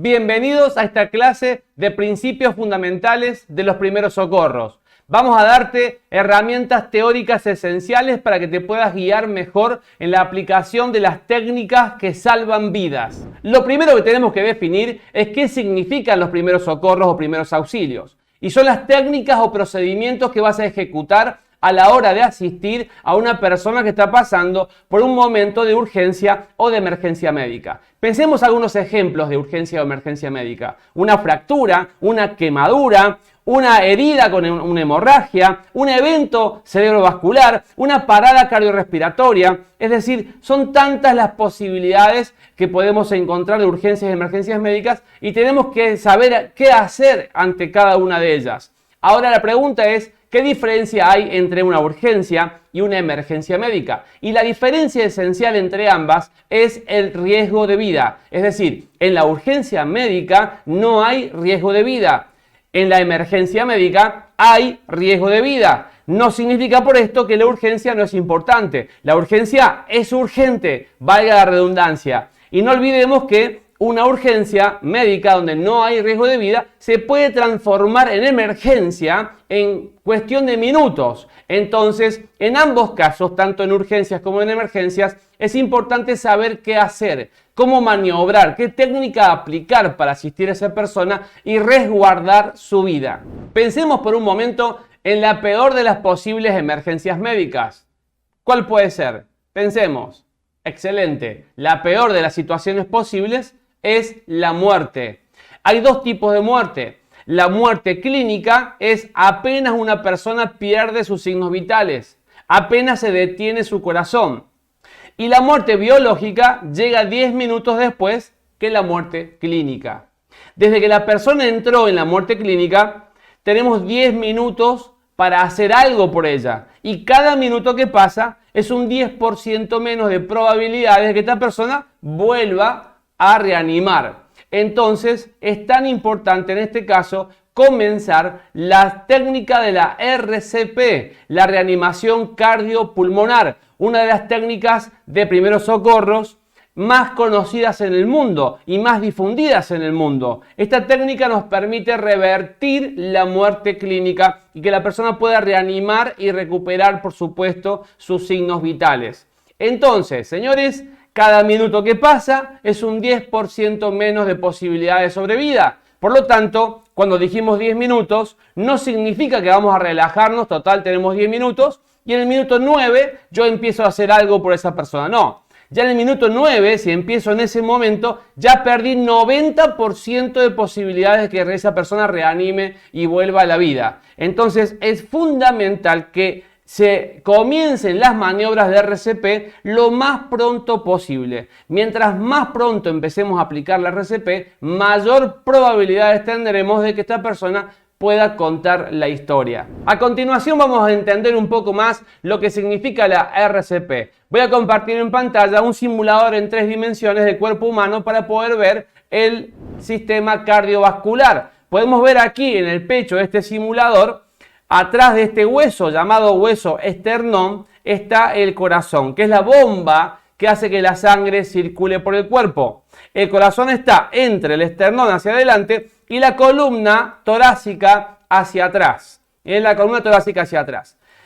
Bienvenidos a esta clase de principios fundamentales de los primeros socorros. Vamos a darte herramientas teóricas esenciales para que te puedas guiar mejor en la aplicación de las técnicas que salvan vidas. Lo primero que tenemos que definir es qué significan los primeros socorros o primeros auxilios. Y son las técnicas o procedimientos que vas a ejecutar a la hora de asistir a una persona que está pasando por un momento de urgencia o de emergencia médica. Pensemos algunos ejemplos de urgencia o emergencia médica. Una fractura, una quemadura, una herida con una hemorragia, un evento cerebrovascular, una parada cardiorrespiratoria. Es decir, son tantas las posibilidades que podemos encontrar de urgencias y emergencias médicas y tenemos que saber qué hacer ante cada una de ellas. Ahora la pregunta es, ¿qué diferencia hay entre una urgencia y una emergencia médica? Y la diferencia esencial entre ambas es el riesgo de vida. Es decir, en la urgencia médica no hay riesgo de vida. En la emergencia médica hay riesgo de vida. No significa por esto que la urgencia no es importante. La urgencia es urgente, valga la redundancia. Y no olvidemos que una urgencia médica donde no hay riesgo de vida se puede transformar en emergencia en cuestión de minutos. Entonces, en ambos casos, tanto en urgencias como en emergencias, es importante saber qué hacer, cómo maniobrar, qué técnica aplicar para asistir a esa persona y resguardar su vida. Pensemos por un momento en la peor de las posibles emergencias médicas. ¿Cuál puede ser? Pensemos. Excelente. La peor de las situaciones posibles es la muerte. Hay dos tipos de muerte. La muerte clínica es apenas una persona pierde sus signos vitales, apenas se detiene su corazón. Y la muerte biológica llega 10 minutos después que la muerte clínica. Desde que la persona entró en la muerte clínica, tenemos 10 minutos para hacer algo por ella. Y cada minuto que pasa es un 10% menos de probabilidades de que esta persona vuelva a reanimar. Entonces es tan importante en este caso comenzar la técnica de la RCP, la reanimación cardiopulmonar, una de las técnicas de primeros socorros más conocidas en el mundo y más difundidas en el mundo. Esta técnica nos permite revertir la muerte clínica y que la persona pueda reanimar y recuperar, por supuesto, sus signos vitales. Entonces, señores, cada minuto que pasa es un 10% menos de posibilidad de sobrevida. Por lo tanto, cuando dijimos 10 minutos, no significa que vamos a relajarnos, total tenemos 10 minutos, y en el minuto 9 yo empiezo a hacer algo por esa persona. No, ya en el minuto 9, si empiezo en ese momento, ya perdí 90% de posibilidades de que esa persona reanime y vuelva a la vida. Entonces es fundamental que se comiencen las maniobras de RCP lo más pronto posible. Mientras más pronto empecemos a aplicar la RCP, mayor probabilidades tendremos de que esta persona pueda contar la historia. A continuación vamos a entender un poco más lo que significa la RCP. Voy a compartir en pantalla un simulador en 3 dimensiones del cuerpo humano para poder ver el sistema cardiovascular. Podemos ver aquí en el pecho de este simulador, atrás de este hueso llamado hueso esternón, está el corazón, que es la bomba que hace que la sangre circule por el cuerpo. El corazón está entre el esternón hacia adelante y la columna torácica hacia atrás.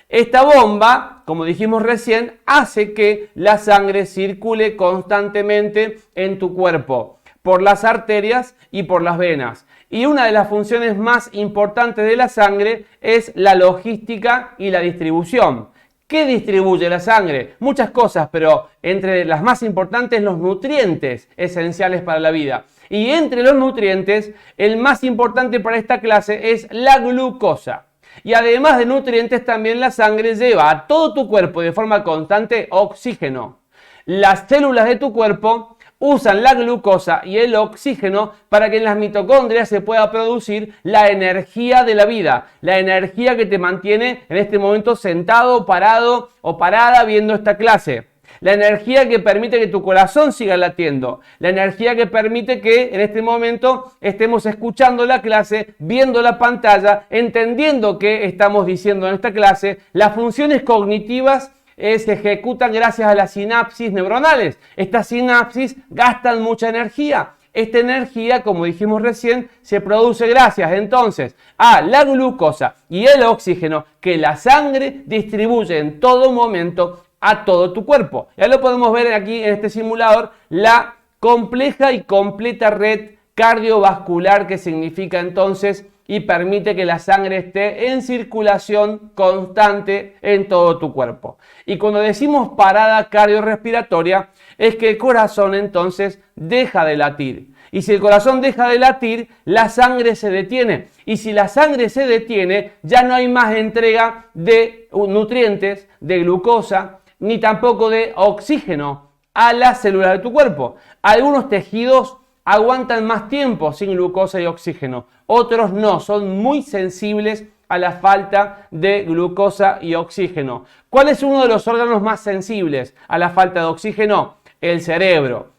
Esta bomba, como dijimos recién, hace que la sangre circule constantemente en tu cuerpo, por las arterias y por las venas. Y una de las funciones más importantes de la sangre es la logística y la distribución. ¿Qué distribuye la sangre? Muchas cosas, pero entre las más importantes los nutrientes esenciales para la vida. Y entre los nutrientes, el más importante para esta clase es la glucosa. Y además de nutrientes, también la sangre lleva a todo tu cuerpo de forma constante oxígeno. Las células de tu cuerpo usan la glucosa y el oxígeno para que en las mitocondrias se pueda producir la energía de la vida, la energía que te mantiene en este momento sentado, parado o parada viendo esta clase. La energía que permite que tu corazón siga latiendo, la energía que permite que en este momento estemos escuchando la clase, viendo la pantalla, entendiendo qué estamos diciendo en esta clase, las funciones cognitivas se ejecutan gracias a las sinapsis neuronales. Estas sinapsis gastan mucha energía. Esta energía, como dijimos recién, se produce gracias entonces a la glucosa y el oxígeno que la sangre distribuye en todo momento a todo tu cuerpo. Ya lo podemos ver aquí en este simulador, la compleja y completa red cardiovascular, que significa entonces y permite que la sangre esté en circulación constante en todo tu cuerpo. Y cuando decimos parada cardiorrespiratoria, es que el corazón entonces deja de latir. Y si el corazón deja de latir, la sangre se detiene. Y si la sangre se detiene, ya no hay más entrega de nutrientes, de glucosa, ni tampoco de oxígeno a las células de tu cuerpo. Algunos tejidos aguantan más tiempo sin glucosa y oxígeno, otros no, son muy sensibles a la falta de glucosa y oxígeno. ¿Cuál es uno de los órganos más sensibles a la falta de oxígeno? El cerebro.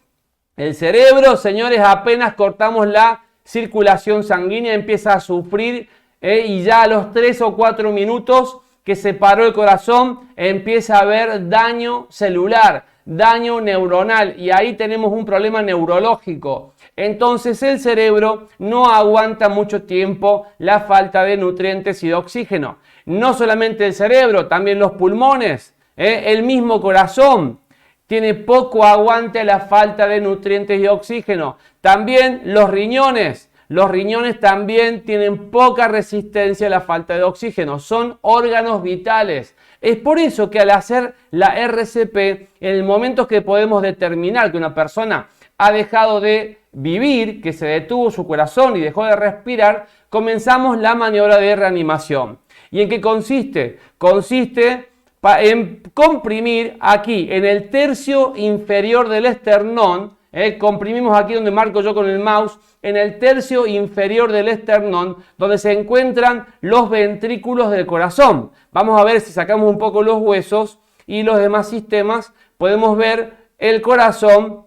El cerebro, señores, apenas cortamos la circulación sanguínea, empieza a sufrir y ya a los 3 o 4 minutos que se paró el corazón, empieza a haber daño celular, daño neuronal, y ahí tenemos un problema neurológico. Entonces el cerebro no aguanta mucho tiempo la falta de nutrientes y de oxígeno. No solamente el cerebro, también los pulmones, el mismo corazón tiene poco aguante a la falta de nutrientes y oxígeno. También los riñones. Los riñones también tienen poca resistencia a la falta de oxígeno. Son órganos vitales. Es por eso que al hacer la RCP, en el momento que podemos determinar que una persona ha dejado de vivir, que se detuvo su corazón y dejó de respirar, comenzamos la maniobra de reanimación. ¿Y en qué consiste? Consiste en comprimir aquí, en el tercio inferior del esternón, comprimimos aquí donde marco yo con el mouse, en el tercio inferior del esternón, donde se encuentran los ventrículos del corazón. Vamos a ver si sacamos un poco los huesos y los demás sistemas, podemos ver el corazón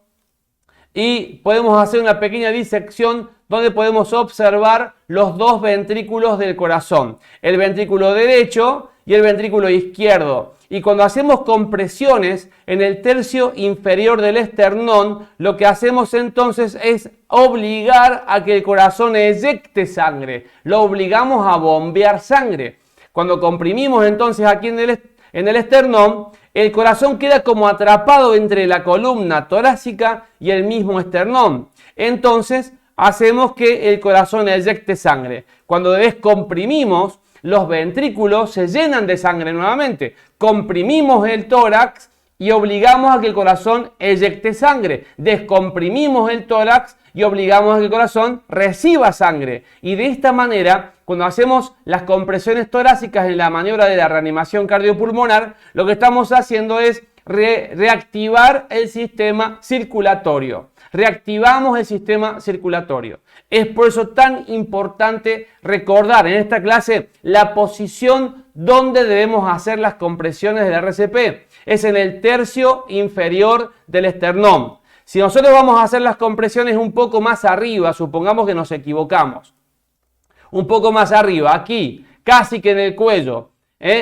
y podemos hacer una pequeña disección donde podemos observar los dos ventrículos del corazón, el ventrículo derecho y el ventrículo izquierdo. Y cuando hacemos compresiones en el tercio inferior del esternón, lo que hacemos entonces es obligar a que el corazón eyecte sangre. Lo obligamos a bombear sangre. Cuando comprimimos entonces aquí en el esternón, el corazón queda como atrapado entre la columna torácica y el mismo esternón. Entonces hacemos que el corazón eyecte sangre. Cuando descomprimimos, los ventrículos se llenan de sangre nuevamente. Comprimimos el tórax y obligamos a que el corazón eyecte sangre. Descomprimimos el tórax y obligamos a que el corazón reciba sangre. Y de esta manera, cuando hacemos las compresiones torácicas en la maniobra de la reanimación cardiopulmonar, lo que estamos haciendo es reactivar el sistema circulatorio. Reactivamos el sistema circulatorio. Es por eso tan importante recordar en esta clase la posición donde debemos hacer las compresiones de la RCP. Es en el tercio inferior del esternón. Si nosotros vamos a hacer las compresiones un poco más arriba, supongamos que nos equivocamos, un poco más arriba, aquí, casi que en el cuello,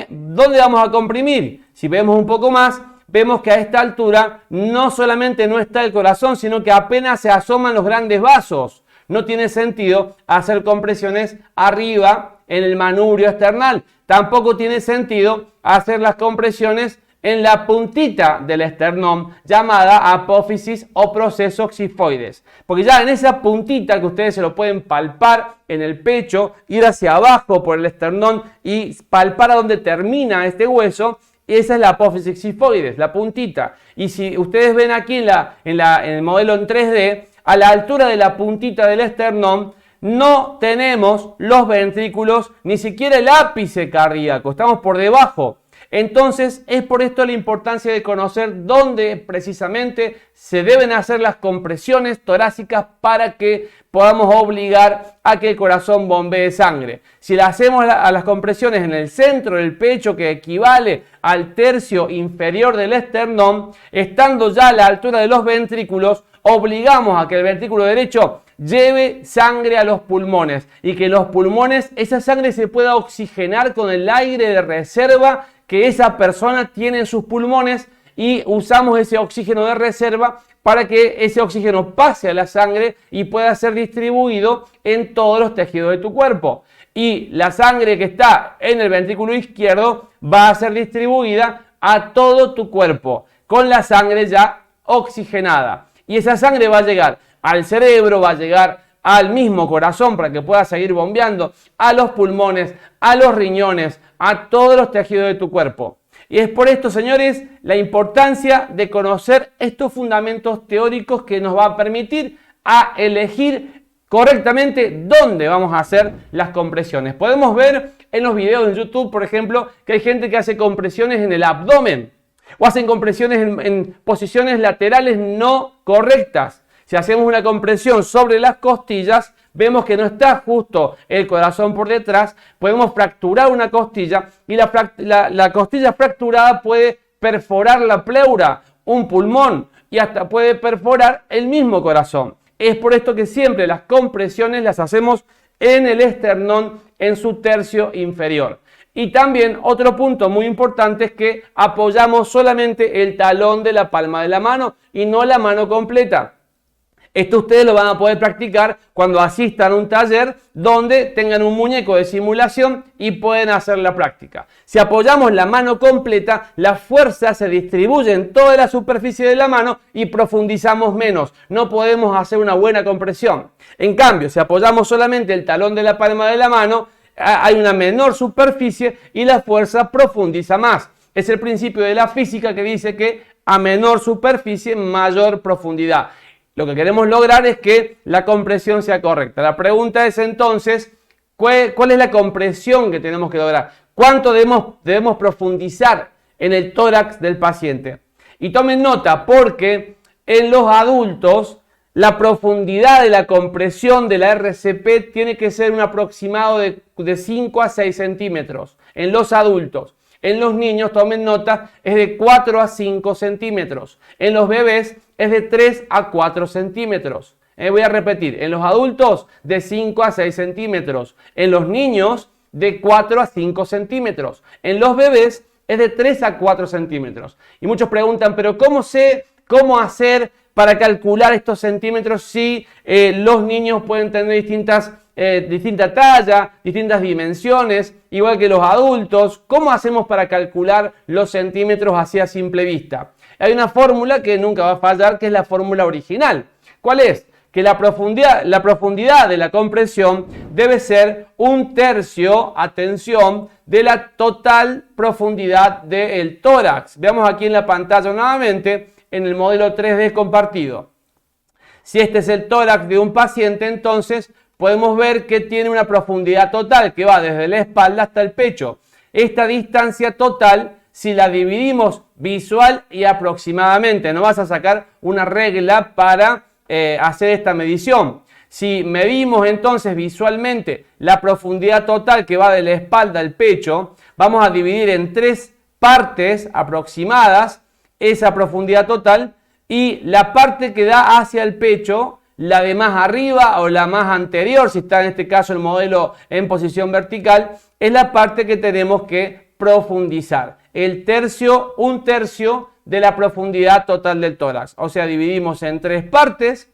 ¿dónde vamos a comprimir? Si vemos un poco más, vemos que a esta altura no solamente no está el corazón, sino que apenas se asoman los grandes vasos. No tiene sentido hacer compresiones arriba en el manubrio esternal. Tampoco tiene sentido hacer las compresiones en la puntita del esternón, llamada apófisis o procesos xifoides. Porque ya en esa puntita que ustedes se lo pueden palpar en el pecho, ir hacia abajo por el esternón y palpar a donde termina este hueso, esa es la apófisis xifoides, la puntita. Y si ustedes ven aquí en el modelo en 3D, a la altura de la puntita del esternón, no tenemos los ventrículos, ni siquiera el ápice cardíaco, estamos por debajo. Entonces, es por esto la importancia de conocer dónde precisamente se deben hacer las compresiones torácicas para que podamos obligar a que el corazón bombee sangre. Si le hacemos a las compresiones en el centro del pecho, que equivale al tercio inferior del esternón, estando ya a la altura de los ventrículos, obligamos a que el ventrículo derecho lleve sangre a los pulmones y que los pulmones, esa sangre se pueda oxigenar con el aire de reserva que esa persona tiene en sus pulmones y usamos ese oxígeno de reserva para que ese oxígeno pase a la sangre y pueda ser distribuido en todos los tejidos de tu cuerpo. Y la sangre que está en el ventrículo izquierdo va a ser distribuida a todo tu cuerpo con la sangre ya oxigenada. Y esa sangre va a llegar al cerebro, va a llegar al mismo corazón para que pueda seguir bombeando, a los pulmones, a los riñones, a todos los tejidos de tu cuerpo. Y es por esto, señores, la importancia de conocer estos fundamentos teóricos que nos va a permitir a elegir correctamente dónde vamos a hacer las compresiones. Podemos ver en los videos de YouTube, por ejemplo, que hay gente que hace compresiones en el abdomen o hacen compresiones en posiciones laterales no correctas. Si hacemos una compresión sobre las costillas, vemos que no está justo el corazón por detrás, podemos fracturar una costilla y la costilla fracturada puede perforar la pleura, un pulmón y hasta puede perforar el mismo corazón. Es por esto que siempre las compresiones las hacemos en el esternón, en su tercio inferior. Y también otro punto muy importante es que apoyamos solamente el talón de la palma de la mano y no la mano completa. Esto ustedes lo van a poder practicar cuando asistan a un taller donde tengan un muñeco de simulación y pueden hacer la práctica. Si apoyamos la mano completa, la fuerza se distribuye en toda la superficie de la mano y profundizamos menos. No podemos hacer una buena compresión. En cambio, si apoyamos solamente el talón de la palma de la mano, hay una menor superficie y la fuerza profundiza más. Es el principio de la física que dice que a menor superficie, mayor profundidad. Lo que queremos lograr es que la compresión sea correcta. La pregunta es entonces, ¿cuál es la compresión que tenemos que lograr? ¿Cuánto debemos profundizar en el tórax del paciente? Y tomen nota porque en los adultos la profundidad de la compresión de la RCP tiene que ser un aproximado de 5 a 6 centímetros en los adultos. En los niños, tomen nota, es de 4 a 5 centímetros. En los bebés es de 3 a 4 centímetros. Voy a repetir, en los adultos de 5 a 6 centímetros. En los niños de 4 a 5 centímetros. En los bebés es de 3 a 4 centímetros. Y muchos preguntan, pero ¿cómo cómo hacer para calcular estos centímetros si los niños pueden tener distinta talla, distintas dimensiones, igual que los adultos? ¿Cómo hacemos para calcular los centímetros así a simple vista? Hay una fórmula que nunca va a fallar, que es la fórmula original. ¿Cuál es? Que la profundidad de la compresión debe ser 1/3, atención, de la total profundidad del tórax. Veamos aquí en la pantalla nuevamente, en el modelo 3D compartido. Si este es el tórax de un paciente, entonces podemos ver que tiene una profundidad total que va desde la espalda hasta el pecho. Esta distancia total, si la dividimos visual y aproximadamente, no vas a sacar una regla para hacer esta medición. Si medimos entonces visualmente la profundidad total que va de la espalda al pecho, vamos a dividir en 3 partes aproximadas esa profundidad total y la parte que da hacia el pecho, la de más arriba o la más anterior, si está en este caso el modelo en posición vertical, es la parte que tenemos que profundizar. 1/3 de la profundidad total del tórax. O sea, dividimos en 3 partes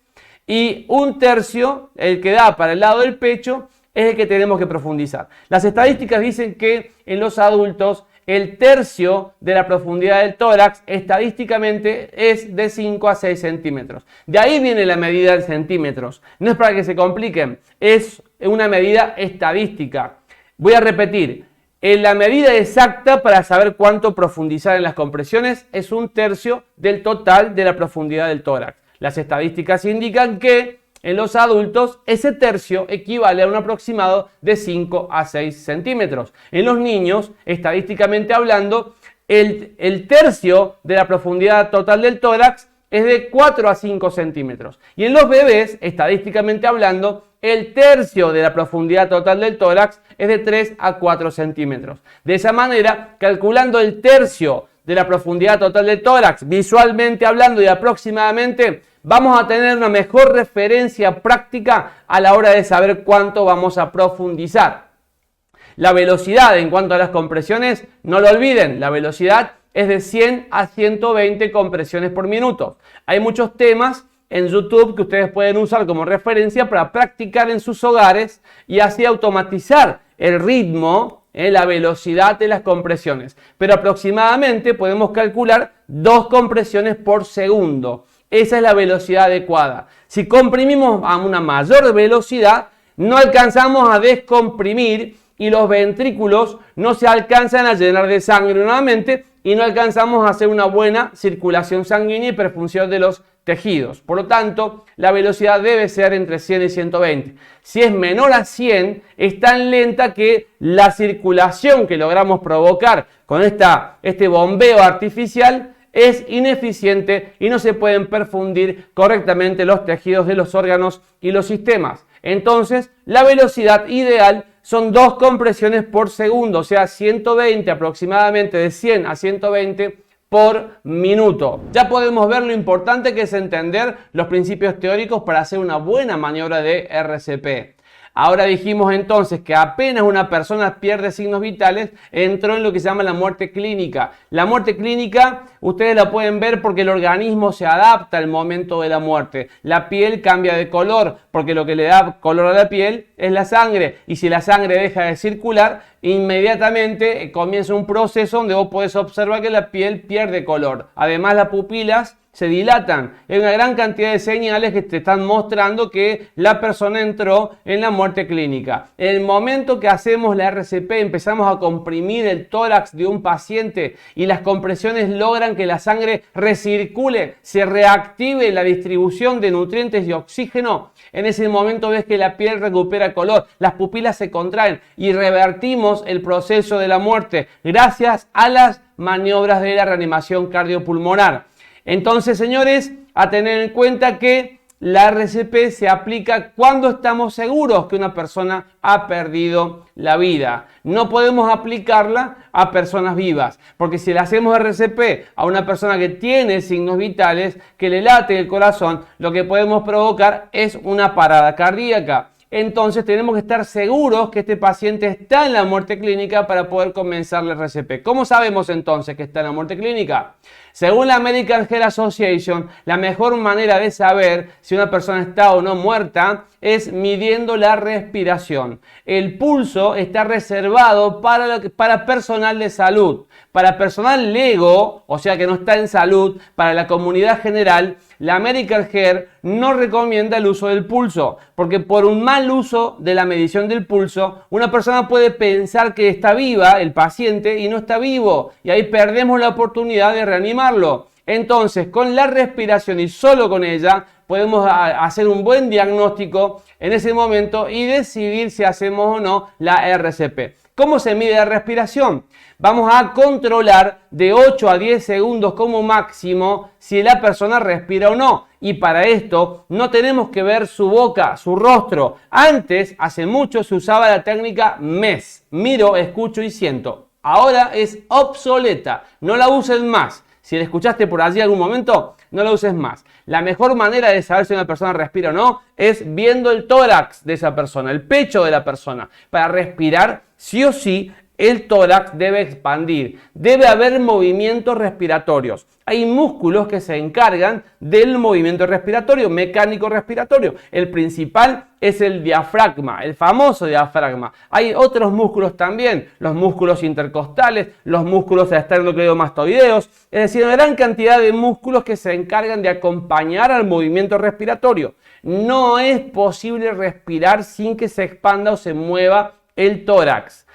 y 1/3, el que da para el lado del pecho, es el que tenemos que profundizar. Las estadísticas dicen que en los adultos el 1/3 de la profundidad del tórax estadísticamente es de 5 a 6 centímetros. De ahí viene la medida en centímetros. No es para que se compliquen, es una medida estadística. Voy a repetir, la medida exacta para saber cuánto profundizar en las compresiones es 1/3 del total de la profundidad del tórax. Las estadísticas indican que en los adultos, ese 1/3 equivale a un aproximado de 5 a 6 centímetros. En los niños, estadísticamente hablando, el 1/3 de la profundidad total del tórax es de 4 a 5 centímetros. Y en los bebés, estadísticamente hablando, el 1/3 de la profundidad total del tórax es de 3 a 4 centímetros. De esa manera, calculando el 1/3 de la profundidad total del tórax, visualmente hablando y aproximadamente, vamos a tener una mejor referencia práctica a la hora de saber cuánto vamos a profundizar. La velocidad en cuanto a las compresiones, no lo olviden, la velocidad es de 100 a 120 compresiones por minuto. Hay muchos temas en YouTube que ustedes pueden usar como referencia para practicar en sus hogares y así automatizar el ritmo, la velocidad de las compresiones. Pero aproximadamente podemos calcular 2 compresiones por segundo. Esa es la velocidad adecuada. Si comprimimos a una mayor velocidad, no alcanzamos a descomprimir y los ventrículos no se alcanzan a llenar de sangre nuevamente y no alcanzamos a hacer una buena circulación sanguínea y perfusión de los tejidos. Por lo tanto, la velocidad debe ser entre 100 y 120. Si es menor a 100, es tan lenta que la circulación que logramos provocar con este bombeo artificial es ineficiente y no se pueden perfundir correctamente los tejidos de los órganos y los sistemas. Entonces, la velocidad ideal son 2 compresiones por segundo, o sea, 120 aproximadamente, de 100 a 120 por minuto. Ya podemos ver lo importante que es entender los principios teóricos para hacer una buena maniobra de RCP. Ahora dijimos entonces que apenas una persona pierde signos vitales, entró en lo que se llama la muerte clínica. La muerte clínica ustedes la pueden ver porque el organismo se adapta al momento de la muerte. La piel cambia de color porque lo que le da color a la piel es la sangre. Y si la sangre deja de circular, inmediatamente comienza un proceso donde vos podés observar que la piel pierde color. Además, las pupilas se dilatan. Hay una gran cantidad de señales que te están mostrando que la persona entró en la muerte clínica. En el momento que hacemos la RCP, empezamos a comprimir el tórax de un paciente y las compresiones logran que la sangre recircule, se reactive la distribución de nutrientes y oxígeno. En ese momento ves que la piel recupera color, las pupilas se contraen y revertimos el proceso de la muerte gracias a las maniobras de la reanimación cardiopulmonar. Entonces, señores, a tener en cuenta que la RCP se aplica cuando estamos seguros que una persona ha perdido la vida. No podemos aplicarla a personas vivas, porque si le hacemos RCP a una persona que tiene signos vitales, que le late el corazón, lo que podemos provocar es una parada cardíaca. Entonces tenemos que estar seguros que este paciente está en la muerte clínica para poder comenzar la RCP. ¿Cómo sabemos entonces que está en la muerte clínica? Según la American Heart Association, la mejor manera de saber si una persona está o no muerta es midiendo la respiración. El pulso está reservado para personal de salud. Para personal lego, o sea que no está en salud, para la comunidad general, la American Heart no recomienda el uso del pulso, porque por un mal uso de la medición del pulso, una persona puede pensar que está viva, el paciente, y no está vivo, y ahí perdemos la oportunidad de reanimarlo. Entonces, con la respiración y solo con ella, podemos hacer un buen diagnóstico en ese momento y decidir si hacemos o no la RCP. ¿Cómo se mide la respiración? Vamos a controlar de 8 a 10 segundos como máximo si la persona respira o no. Y para esto no tenemos que ver su boca, su rostro. Antes, hace mucho, se usaba la técnica MES. Miro, escucho y siento. Ahora es obsoleta. No la usen más. Si la escuchaste por allí algún momento, no la uses más. La mejor manera de saber si una persona respira o no es viendo el tórax de esa persona, el pecho de la persona. Para respirar, sí o sí, el tórax debe expandir. Debe haber movimientos respiratorios. Hay músculos que se encargan del movimiento respiratorio, mecánico respiratorio. El principal es el diafragma, el famoso diafragma. Hay otros músculos también, los músculos intercostales, los músculos esternocleidomastoideos, es decir, una gran cantidad de músculos que se encargan de acompañar al movimiento respiratorio. No es posible respirar sin que se expanda o se mueva el tórax.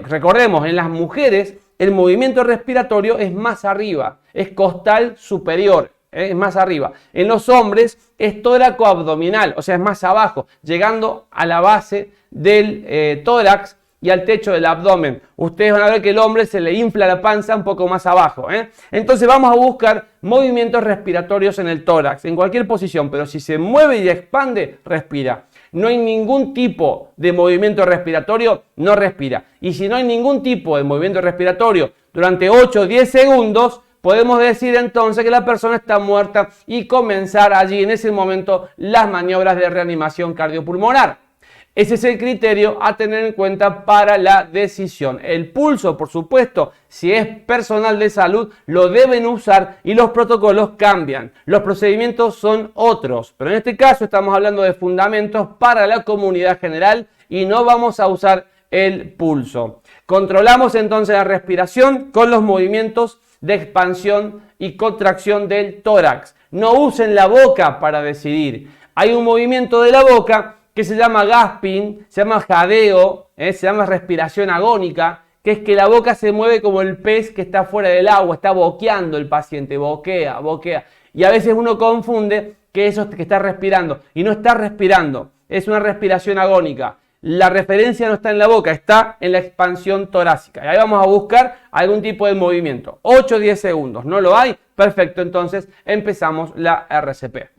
Recordemos, en las mujeres el movimiento respiratorio es más arriba, es costal superior, es más arriba. En los hombres es tóraco-abdominal, o sea, es más abajo, llegando a la base del tórax y al techo del abdomen. Ustedes van a ver que el hombre se le infla la panza un poco más abajo. Entonces vamos a buscar movimientos respiratorios en el tórax, en cualquier posición, pero si se mueve y expande, respira. No hay ningún tipo de movimiento respiratorio, no respira. Y si no hay ningún tipo de movimiento respiratorio durante 8 o 10 segundos, podemos decir entonces que la persona está muerta y comenzar allí en ese momento las maniobras de reanimación cardiopulmonar. Ese es el criterio a tener en cuenta para la decisión. El pulso, por supuesto, si es personal de salud, lo deben usar y los protocolos cambian. Los procedimientos son otros, pero en este caso estamos hablando de fundamentos para la comunidad general y no vamos a usar el pulso. Controlamos entonces la respiración con los movimientos de expansión y contracción del tórax. No usen la boca para decidir. Hay un movimiento de la boca que se llama gasping, se llama jadeo, se llama respiración agónica, que es que la boca se mueve como el pez que está fuera del agua, está boqueando el paciente, boquea, boquea. Y a veces uno confunde que eso es que está respirando, y no está respirando, es una respiración agónica. La referencia no está en la boca, está en la expansión torácica. Y ahí vamos a buscar algún tipo de movimiento. 8 o 10 segundos, ¿no lo hay? Perfecto, entonces empezamos la RCP.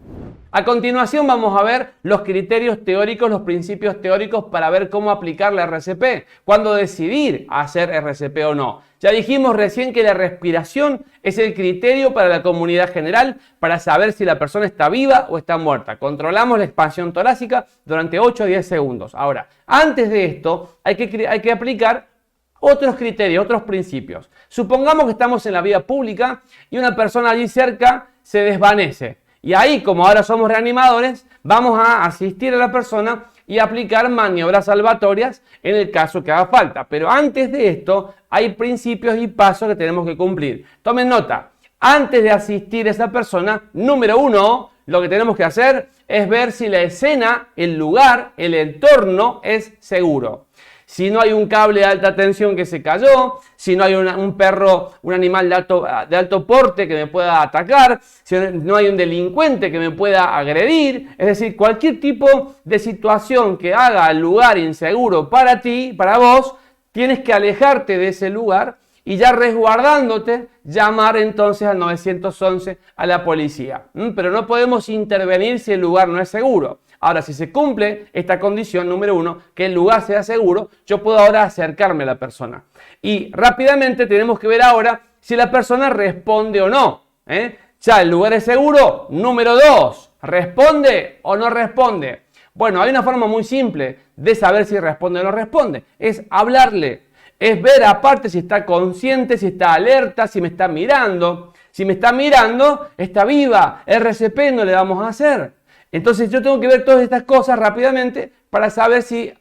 A continuación vamos a ver los criterios teóricos, los principios teóricos para ver cómo aplicar la RCP, cuándo decidir hacer RCP o no. Ya dijimos recién que la respiración es el criterio para la comunidad general para saber si la persona está viva o está muerta. Controlamos la expansión torácica durante 8 o 10 segundos. Ahora, antes de esto hay que aplicar otros criterios, otros principios. Supongamos que estamos en la vía pública y una persona allí cerca se desvanece. Y ahí, como ahora somos reanimadores, vamos a asistir a la persona y aplicar maniobras salvatorias en el caso que haga falta. Pero antes de esto, hay principios y pasos que tenemos que cumplir. Tomen nota, antes de asistir a esa persona, número 1, lo que tenemos que hacer es ver si la escena, el lugar, el entorno es seguro. Si no hay un cable de alta tensión que se cayó, si no hay un perro, un animal de alto porte que me pueda atacar, si no hay un delincuente que me pueda agredir, es decir, cualquier tipo de situación que haga el lugar inseguro para ti, para vos, tienes que alejarte de ese lugar y ya resguardándote, llamar entonces al 911 a la policía. Pero no podemos intervenir si el lugar no es seguro. Ahora, si se cumple esta condición número 1, que el lugar sea seguro, yo puedo ahora acercarme a la persona. Y rápidamente tenemos que ver ahora si la persona responde o no. Ya, el lugar es seguro. Número 2, ¿responde o no responde? Bueno, hay una forma muy simple de saber si responde o no responde. Es hablarle. Es ver aparte si está consciente, si está alerta, si me está mirando. Si me está mirando, está viva. RCP no le vamos a hacer. Entonces yo tengo que ver todas estas cosas rápidamente para saber si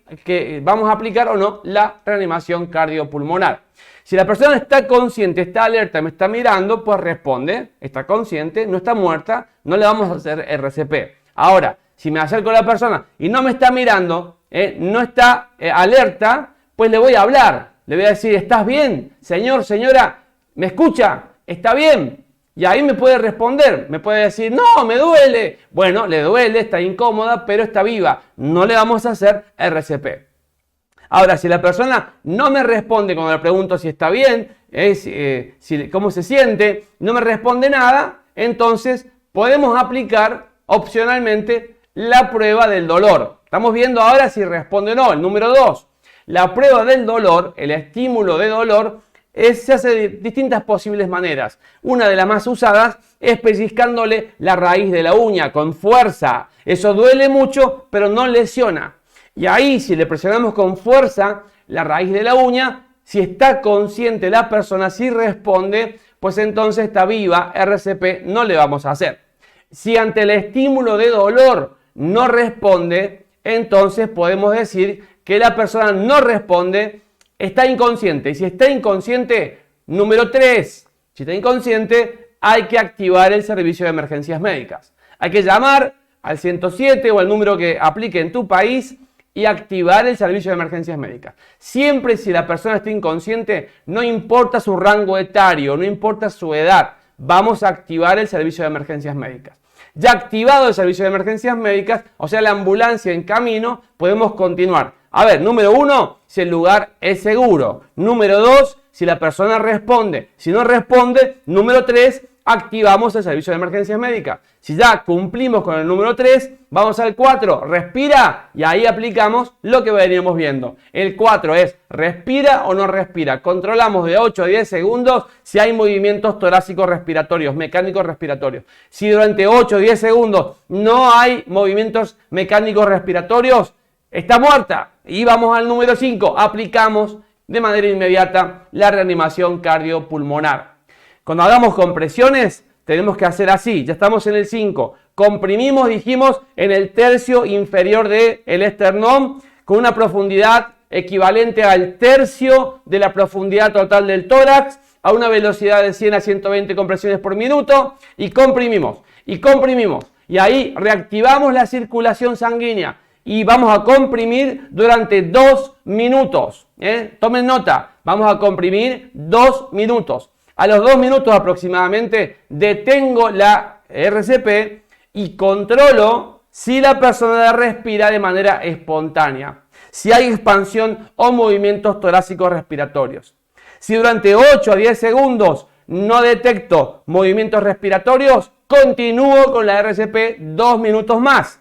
vamos a aplicar o no la reanimación cardiopulmonar. Si la persona está consciente, está alerta, me está mirando, pues responde, está consciente, no está muerta, no le vamos a hacer RCP. Ahora, si me acerco a la persona y no me está mirando, no está alerta, pues le voy a hablar. Le voy a decir, ¿estás bien? Señor, señora, ¿me escucha? ¿Está bien? Y ahí me puede responder, me puede decir, no, me duele. Bueno, le duele, está incómoda, pero está viva. No le vamos a hacer RCP. Ahora, si la persona no me responde cuando le pregunto si está bien, cómo se siente, no me responde nada, entonces podemos aplicar opcionalmente la prueba del dolor. Estamos viendo ahora si responde o no. El número 2, la prueba del dolor, el estímulo de dolor, se hace de distintas posibles maneras. Una de las más usadas es pellizcándole la raíz de la uña con fuerza. Eso duele mucho, pero no lesiona. Y ahí, si le presionamos con fuerza la raíz de la uña, si está consciente la persona, si responde, pues entonces está viva, RCP no le vamos a hacer. Si ante el estímulo de dolor no responde, entonces podemos decir que la persona no responde, está inconsciente. Y si está inconsciente, número 3, si está inconsciente, hay que activar el servicio de emergencias médicas. Hay que llamar al 107 o al número que aplique en tu país y activar el servicio de emergencias médicas. Siempre si la persona está inconsciente, no importa su rango etario, no importa su edad, vamos a activar el servicio de emergencias médicas. Ya activado el servicio de emergencias médicas, o sea, la ambulancia en camino, podemos continuar. A ver, número 1, si el lugar es seguro. Número 2, si la persona responde. Si no responde, número 3, activamos el servicio de emergencias médicas. Si ya cumplimos con el número 3, vamos al 4, respira, y ahí aplicamos lo que veníamos viendo. El 4 es respira o no respira. Controlamos de 8 a 10 segundos si hay movimientos torácicos respiratorios, mecánicos respiratorios. Si durante 8 o 10 segundos no hay movimientos mecánicos respiratorios, está muerta. Y vamos al número 5, aplicamos de manera inmediata la reanimación cardiopulmonar. Cuando hagamos compresiones, tenemos que hacer así, ya estamos en el 5. Comprimimos, dijimos, en el tercio inferior del esternón con una profundidad equivalente al tercio de la profundidad total del tórax a una velocidad de 100 a 120 compresiones por minuto y comprimimos. Y ahí reactivamos la circulación sanguínea y vamos a comprimir durante 2 minutos. Tomen nota, vamos a comprimir 2 minutos. A los 2 minutos aproximadamente detengo la RCP y controlo si la persona respira de manera espontánea, si hay expansión o movimientos torácicos respiratorios. Si durante 8 a 10 segundos no detecto movimientos respiratorios, continúo con la RCP 2 minutos más.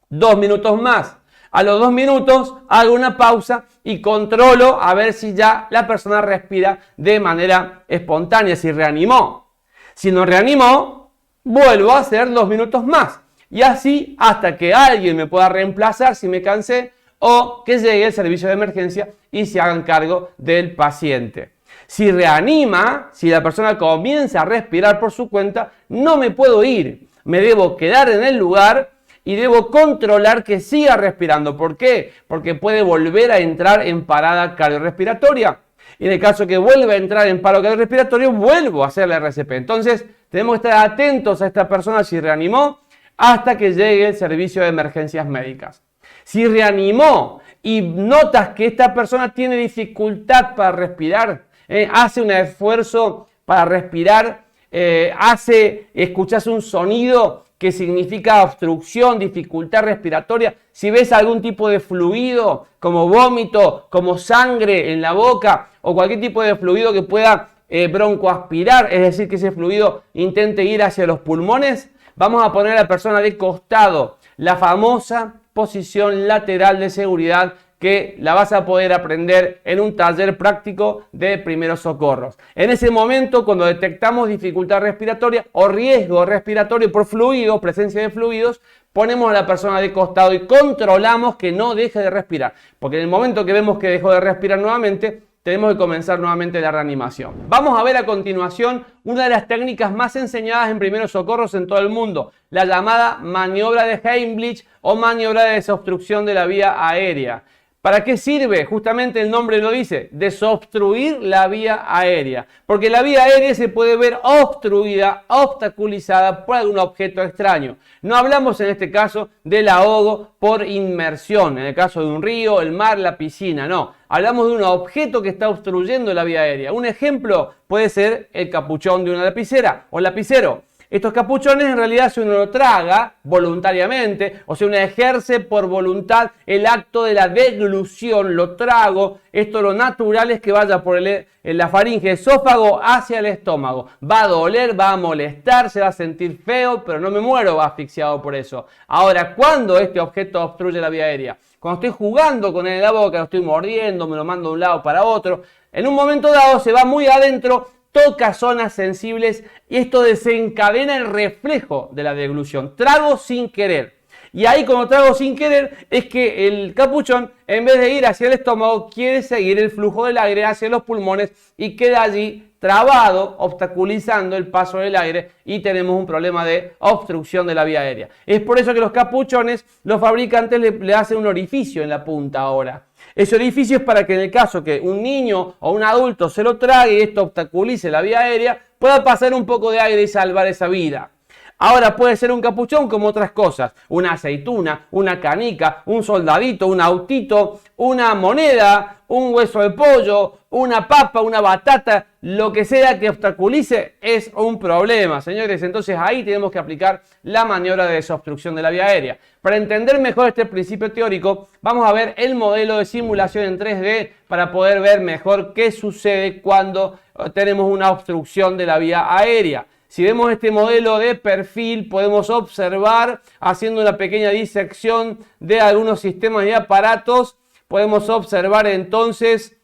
2 minutos más. A los 2 minutos hago una pausa y controlo a ver si ya la persona respira de manera espontánea, si reanimó. Si no reanimó, vuelvo a hacer 2 minutos más. Y así hasta que alguien me pueda reemplazar si me cansé o que llegue el servicio de emergencia y se hagan cargo del paciente. Si reanima, si la persona comienza a respirar por su cuenta, no me puedo ir. Me debo quedar en el lugar y debo controlar que siga respirando. ¿Por qué? Porque puede volver a entrar en parada cardiorrespiratoria. Y en el caso que vuelva a entrar en paro cardiorrespiratorio, vuelvo a hacer la RCP. Entonces, tenemos que estar atentos a esta persona si reanimó hasta que llegue el servicio de emergencias médicas. Si reanimó y notas que esta persona tiene dificultad para respirar, hace un esfuerzo para respirar, escuchas un sonido que significa obstrucción, dificultad respiratoria, si ves algún tipo de fluido como vómito, como sangre en la boca o cualquier tipo de fluido que pueda broncoaspirar, es decir, que ese fluido intente ir hacia los pulmones, vamos a poner a la persona de costado, la famosa posición lateral de seguridad que la vas a poder aprender en un taller práctico de primeros socorros. En ese momento, cuando detectamos dificultad respiratoria o riesgo respiratorio por fluidos, presencia de fluidos, ponemos a la persona de costado y controlamos que no deje de respirar. Porque en el momento que vemos que dejó de respirar nuevamente, tenemos que comenzar nuevamente la reanimación. Vamos a ver a continuación una de las técnicas más enseñadas en primeros socorros en todo el mundo, la llamada maniobra de Heimlich o maniobra de desobstrucción de la vía aérea. ¿Para qué sirve? Justamente el nombre lo dice, desobstruir la vía aérea. Porque la vía aérea se puede ver obstruida, obstaculizada por algún objeto extraño. No hablamos en este caso del ahogo por inmersión, en el caso de un río, el mar, la piscina, no. Hablamos de un objeto que está obstruyendo la vía aérea. Un ejemplo puede ser el capuchón de una lapicera o lapicero. Estos capuchones en realidad si uno lo traga voluntariamente, o si uno ejerce por voluntad el acto de la deglución, lo trago, esto lo natural es que vaya por la faringe, esófago hacia el estómago. Va a doler, va a molestar, se va a sentir feo, pero no me muero asfixiado por eso. Ahora, ¿cuándo este objeto obstruye la vía aérea? Cuando estoy jugando con él en la boca, lo estoy mordiendo, me lo mando de un lado para otro. En un momento dado se va muy adentro, toca zonas sensibles y esto desencadena el reflejo de la deglución. Trago sin querer. Y ahí cuando trago sin querer es que el capuchón, en vez de ir hacia el estómago, quiere seguir el flujo del aire hacia los pulmones y queda allí trabado, obstaculizando el paso del aire y tenemos un problema de obstrucción de la vía aérea. Es por eso que los capuchones, los fabricantes le hacen un orificio en la punta ahora. Ese orificio es para que en el caso que un niño o un adulto se lo trague y esto obstaculice la vía aérea, pueda pasar un poco de aire y salvar esa vida. Ahora puede ser un capuchón como otras cosas, una aceituna, una canica, un soldadito, un autito, una moneda, un hueso de pollo, una papa, una batata, lo que sea que obstaculice es un problema, señores. Entonces ahí tenemos que aplicar la maniobra de desobstrucción de la vía aérea. Para entender mejor este principio teórico, vamos a ver el modelo de simulación en 3D para poder ver mejor qué sucede cuando tenemos una obstrucción de la vía aérea. Si vemos este modelo de perfil, podemos observar, haciendo una pequeña disección de algunos sistemas y aparatos, podemos observar entonces,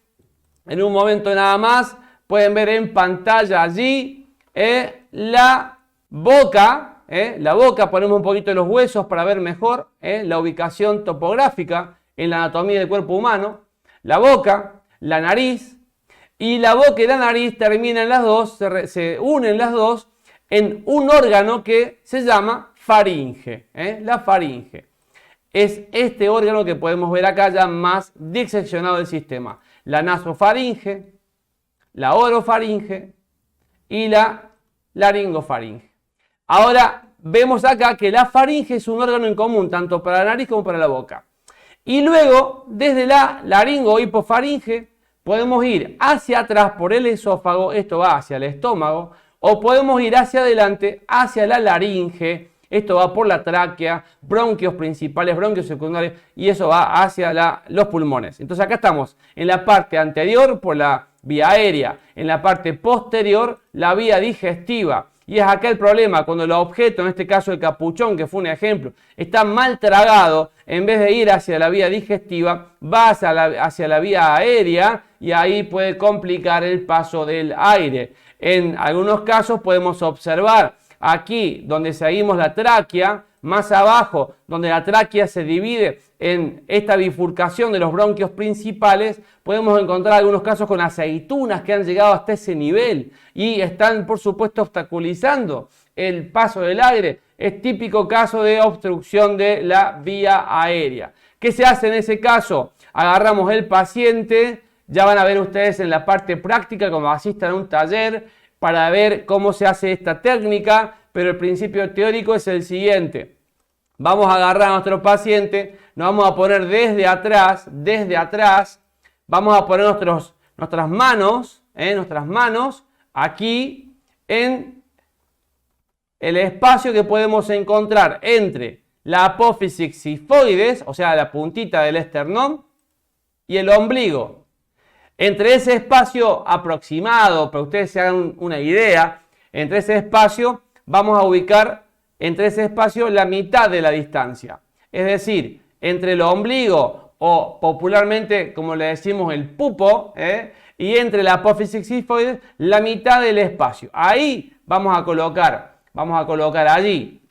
en un momento nada más, pueden ver en pantalla allí la boca, ponemos un poquito de los huesos para ver mejor la ubicación topográfica. en la anatomía del cuerpo humano, la boca, la nariz, y la boca y la nariz terminan las dos, se unen las dos en un órgano que se llama faringe, la faringe. Es este órgano que podemos ver acá ya más diseccionado del sistema. La nasofaringe, la orofaringe y la laringofaringe. Ahora vemos acá que la faringe es un órgano en común tanto para la nariz como para la boca. Y luego desde la laringo hipofaringe podemos ir hacia atrás por el esófago, esto va hacia el estómago, o podemos ir hacia adelante hacia la laringe. Esto va por la tráquea, bronquios principales, bronquios secundarios y eso va hacia los pulmones. Entonces acá estamos en la parte anterior por la vía aérea, en la parte posterior la vía digestiva. Y es acá el problema, cuando el objeto, en este caso el capuchón, que fue un ejemplo, está mal tragado, en vez de ir hacia la vía digestiva, va hacia la vía aérea y ahí puede complicar el paso del aire. En algunos casos podemos observar aquí donde seguimos la tráquea, más abajo donde la tráquea se divide en esta bifurcación de los bronquios principales, podemos encontrar algunos casos con aceitunas que han llegado hasta ese nivel y están por supuesto obstaculizando el paso del aire. Es típico caso de obstrucción de la vía aérea. ¿Qué se hace en ese caso? Agarramos el paciente, ya van a ver ustedes en la parte práctica cuando asistan a un taller, para ver cómo se hace esta técnica, pero el principio teórico es el siguiente. Vamos a agarrar a nuestro paciente, nos vamos a poner desde atrás, vamos a poner nuestras manos aquí en el espacio que podemos encontrar entre la apófisis xifoides, o sea, la puntita del esternón, y el ombligo. Entre ese espacio aproximado, para que ustedes se hagan una idea, entre ese espacio vamos a ubicar entre ese espacio la mitad de la distancia. Es decir, entre el ombligo o popularmente como le decimos el pupo y entre la apófisis xifoides la mitad del espacio. Ahí vamos a colocar allí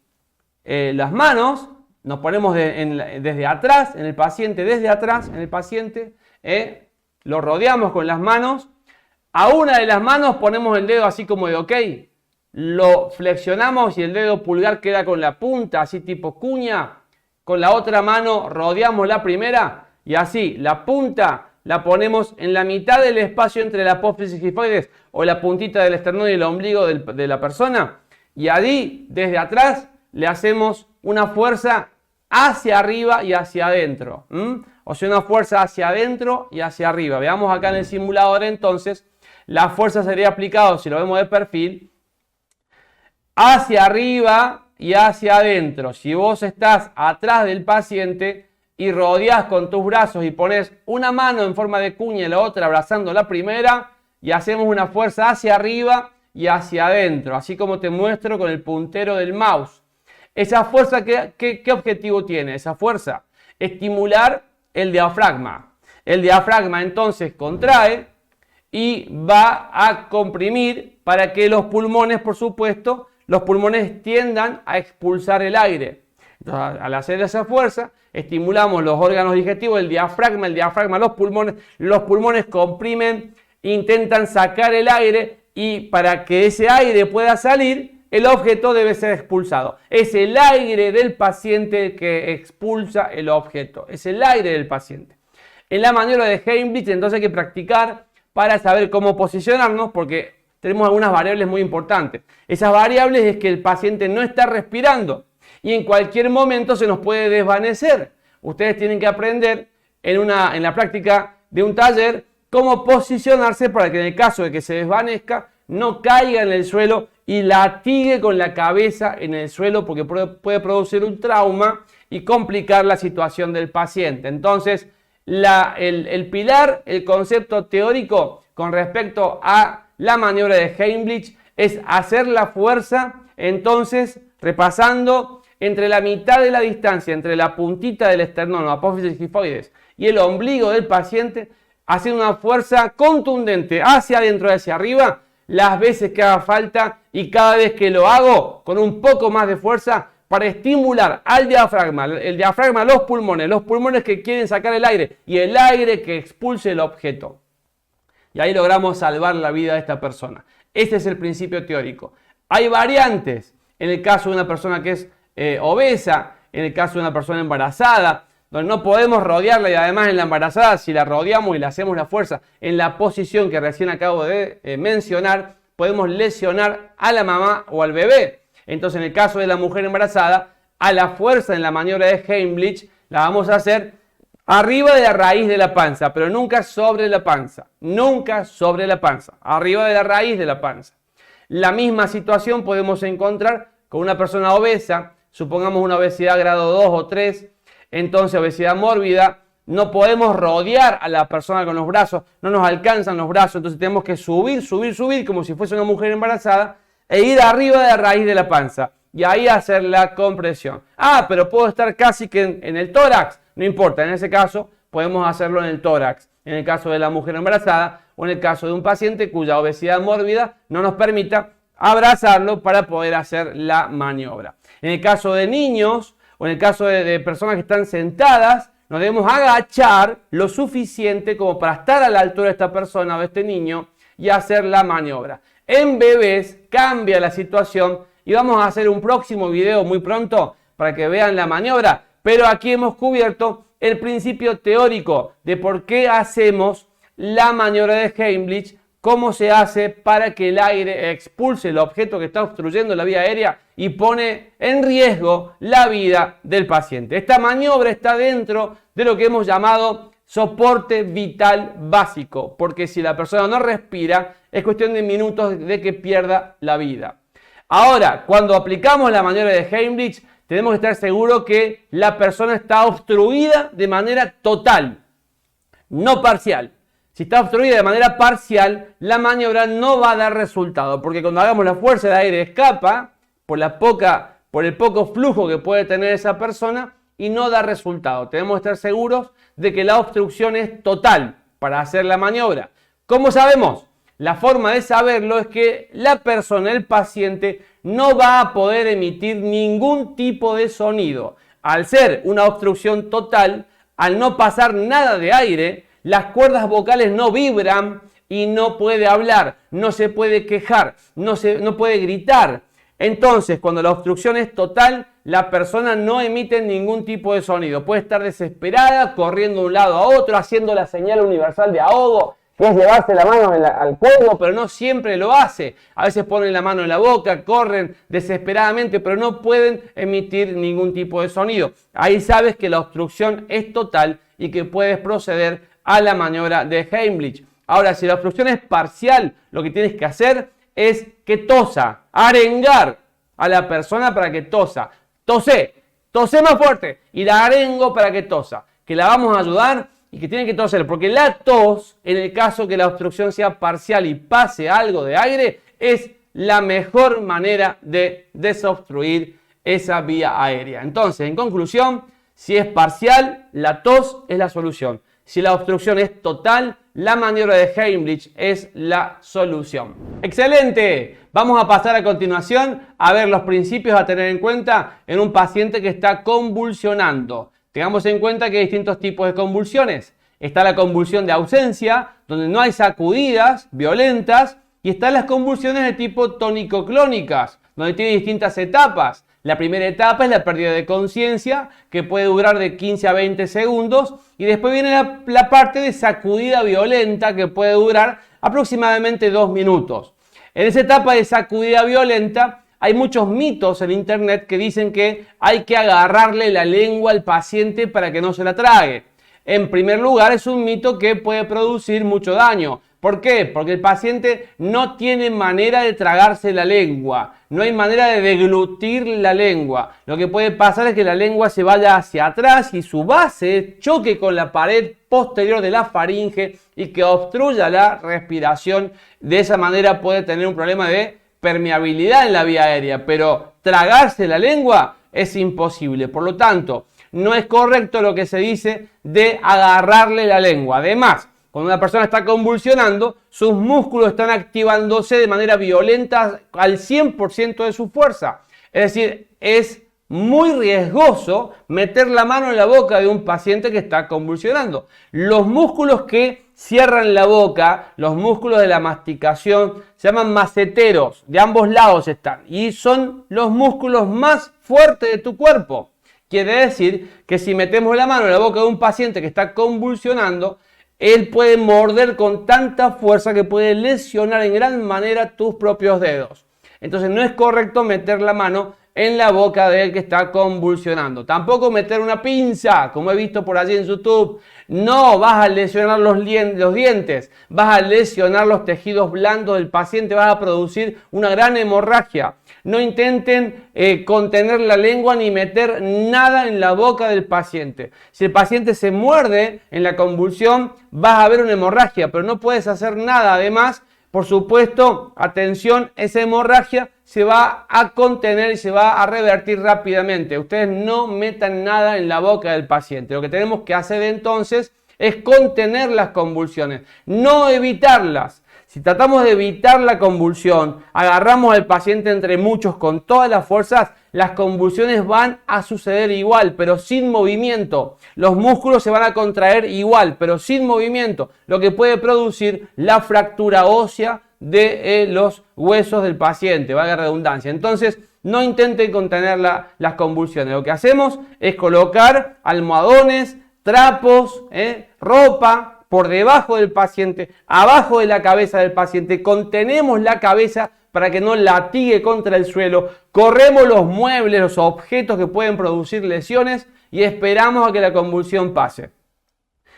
las manos, nos ponemos desde atrás, en el paciente, lo rodeamos con las manos. A una de las manos ponemos el dedo así como de ok. Lo flexionamos y el dedo pulgar queda con la punta, así tipo cuña. Con la otra mano rodeamos la primera y así la punta la ponemos en la mitad del espacio entre la apófisis xifoides o la puntita del esternón y el ombligo de la persona. Y allí, desde atrás, le hacemos una fuerza hacia arriba y hacia adentro. O sea, una fuerza hacia adentro y hacia arriba. Veamos acá en el simulador entonces. La fuerza sería aplicada, si lo vemos de perfil, hacia arriba y hacia adentro. Si vos estás atrás del paciente y rodeás con tus brazos y pones una mano en forma de cuña y la otra abrazando la primera y hacemos una fuerza hacia arriba y hacia adentro, así como te muestro con el puntero del mouse. Esa fuerza, ¿qué objetivo tiene? Esa fuerza, estimular el diafragma. El diafragma entonces contrae y va a comprimir para que los pulmones, por supuesto, los pulmones tiendan a expulsar el aire. Entonces, al hacer esa fuerza, estimulamos los órganos digestivos, el diafragma, los pulmones comprimen, intentan sacar el aire y para que ese aire pueda salir, el objeto debe ser expulsado. Es el aire del paciente el que expulsa el objeto. Es el aire del paciente. En la maniobra de Heimlich, entonces hay que practicar para saber cómo posicionarnos, porque tenemos algunas variables muy importantes. Esas variables es que el paciente no está respirando y en cualquier momento se nos puede desvanecer. Ustedes tienen que aprender en la práctica de un taller cómo posicionarse para que en el caso de que se desvanezca no caiga en el suelo y latigue con la cabeza en el suelo, porque puede producir un trauma y complicar la situación del paciente. Entonces, el pilar, el concepto teórico con respecto a la maniobra de Heimlich es hacer la fuerza, entonces, repasando entre la mitad de la distancia, entre la puntita del esternón, la apófisis xifoides, y el ombligo del paciente, hacer una fuerza contundente hacia adentro y hacia arriba, las veces que haga falta, y cada vez que lo hago con un poco más de fuerza para estimular al diafragma, el diafragma, los pulmones que quieren sacar el aire y el aire que expulse el objeto. Y ahí logramos salvar la vida de esta persona. Este es el principio teórico. Hay variantes en el caso de una persona que es obesa, en el caso de una persona embarazada, donde no podemos rodearla y además en la embarazada, si la rodeamos y le hacemos la fuerza en la posición que recién acabo de mencionar, podemos lesionar a la mamá o al bebé. Entonces, en el caso de la mujer embarazada, a la fuerza en la maniobra de Heimlich la vamos a hacer arriba de la raíz de la panza, pero nunca sobre la panza. Nunca sobre la panza. Arriba de la raíz de la panza. La misma situación podemos encontrar con una persona obesa, supongamos una obesidad grado 2 o 3, entonces obesidad mórbida, no podemos rodear a la persona con los brazos, no nos alcanzan los brazos, entonces tenemos que subir como si fuese una mujer embarazada e ir arriba de la raíz de la panza y ahí hacer la compresión. Pero puedo estar casi que en el tórax, no importa, en ese caso podemos hacerlo en el tórax, en el caso de la mujer embarazada o en el caso de un paciente cuya obesidad mórbida no nos permita abrazarlo para poder hacer la maniobra. En el caso de niños o en el caso de personas que están sentadas, nos debemos agachar lo suficiente como para estar a la altura de esta persona o de este niño y hacer la maniobra. En bebés cambia la situación y vamos a hacer un próximo video muy pronto para que vean la maniobra, pero aquí hemos cubierto el principio teórico de por qué hacemos la maniobra de Heimlich, cómo se hace para que el aire expulse el objeto que está obstruyendo la vía aérea y pone en riesgo la vida del paciente. Esta maniobra está dentro de lo que hemos llamado soporte vital básico, porque si la persona no respira, es cuestión de minutos de que pierda la vida. Ahora, cuando aplicamos la maniobra de Heimlich, tenemos que estar seguros que la persona está obstruida de manera total, no parcial. Si está obstruida de manera parcial, la maniobra no va a dar resultado, porque cuando hagamos la fuerza de aire escapa por el poco flujo que puede tener esa persona y no da resultado. Tenemos que estar seguros de que la obstrucción es total para hacer la maniobra. ¿Cómo sabemos? La forma de saberlo es que la persona, el paciente, no va a poder emitir ningún tipo de sonido. Al ser una obstrucción total, al no pasar nada de aire, las cuerdas vocales no vibran y no puede hablar, no se puede quejar, no puede gritar. Entonces, cuando la obstrucción es total, la persona no emite ningún tipo de sonido. Puede estar desesperada, corriendo de un lado a otro, haciendo la señal universal de ahogo, que es llevarse la mano al cuello, pero no siempre lo hace. A veces ponen la mano en la boca, corren desesperadamente, pero no pueden emitir ningún tipo de sonido. Ahí sabes que la obstrucción es total y que puedes proceder a la maniobra de Heimlich. Ahora, si la obstrucción es parcial, lo que tienes que hacer es que tosa, arengar a la persona para que tosa. Tose más fuerte y la arengo para que tosa. Que la vamos a ayudar y que tiene que toser, porque la tos, en el caso que la obstrucción sea parcial y pase algo de aire, es la mejor manera de desobstruir esa vía aérea. Entonces, en conclusión, si es parcial, la tos es la solución. Si la obstrucción es total, la maniobra de Heimlich es la solución. ¡Excelente! Vamos a pasar a continuación a ver los principios a tener en cuenta en un paciente que está convulsionando. Tengamos en cuenta que hay distintos tipos de convulsiones. Está la convulsión de ausencia, donde no hay sacudidas violentas, y están las convulsiones de tipo tónico-clónicas, donde tiene distintas etapas. La primera etapa es la pérdida de conciencia, que puede durar de 15 a 20 segundos, y después viene la parte de sacudida violenta, que puede durar aproximadamente 2 minutos. En esa etapa de sacudida violenta hay muchos mitos en internet que dicen que hay que agarrarle la lengua al paciente para que no se la trague. En primer lugar, es un mito que puede producir mucho daño. ¿Por qué? Porque el paciente no tiene manera de tragarse la lengua, no hay manera de deglutir la lengua. Lo que puede pasar es que la lengua se vaya hacia atrás y su base choque con la pared posterior de la faringe y que obstruya la respiración. De esa manera puede tener un problema de permeabilidad en la vía aérea, pero tragarse la lengua es imposible. Por lo tanto, no es correcto lo que se dice de agarrarle la lengua. Además, cuando una persona está convulsionando, sus músculos están activándose de manera violenta al 100% de su fuerza. Es decir, es muy riesgoso meter la mano en la boca de un paciente que está convulsionando. Los músculos que cierran la boca, los músculos de la masticación, se llaman maceteros, de ambos lados están, y son los músculos más fuertes de tu cuerpo. Quiere decir que si metemos la mano en la boca de un paciente que está convulsionando, él puede morder con tanta fuerza que puede lesionar en gran manera tus propios dedos. Entonces no es correcto meter la mano en la boca del que está convulsionando. Tampoco meter una pinza, como he visto por allí en YouTube. No, vas a lesionar los dientes, vas a lesionar los tejidos blandos del paciente, vas a producir una gran hemorragia. No intenten contener la lengua ni meter nada en la boca del paciente. Si el paciente se muerde en la convulsión, vas a ver una hemorragia, pero no puedes hacer nada. Además, por supuesto, atención, esa hemorragia se va a contener y se va a revertir rápidamente. Ustedes no metan nada en la boca del paciente. Lo que tenemos que hacer entonces es contener las convulsiones, no evitarlas. Si tratamos de evitar la convulsión, agarramos al paciente entre muchos con todas las fuerzas, las convulsiones van a suceder igual, pero sin movimiento. Los músculos se van a contraer igual, pero sin movimiento, lo que puede producir la fractura ósea de los huesos del paciente, valga la redundancia. Entonces, no intenten contener las convulsiones. Lo que hacemos es colocar almohadones, trapos, ropa por debajo del paciente, abajo de la cabeza del paciente. Contenemos la cabeza para que no latigue contra el suelo. Corremos los muebles, los objetos que pueden producir lesiones y esperamos a que la convulsión pase.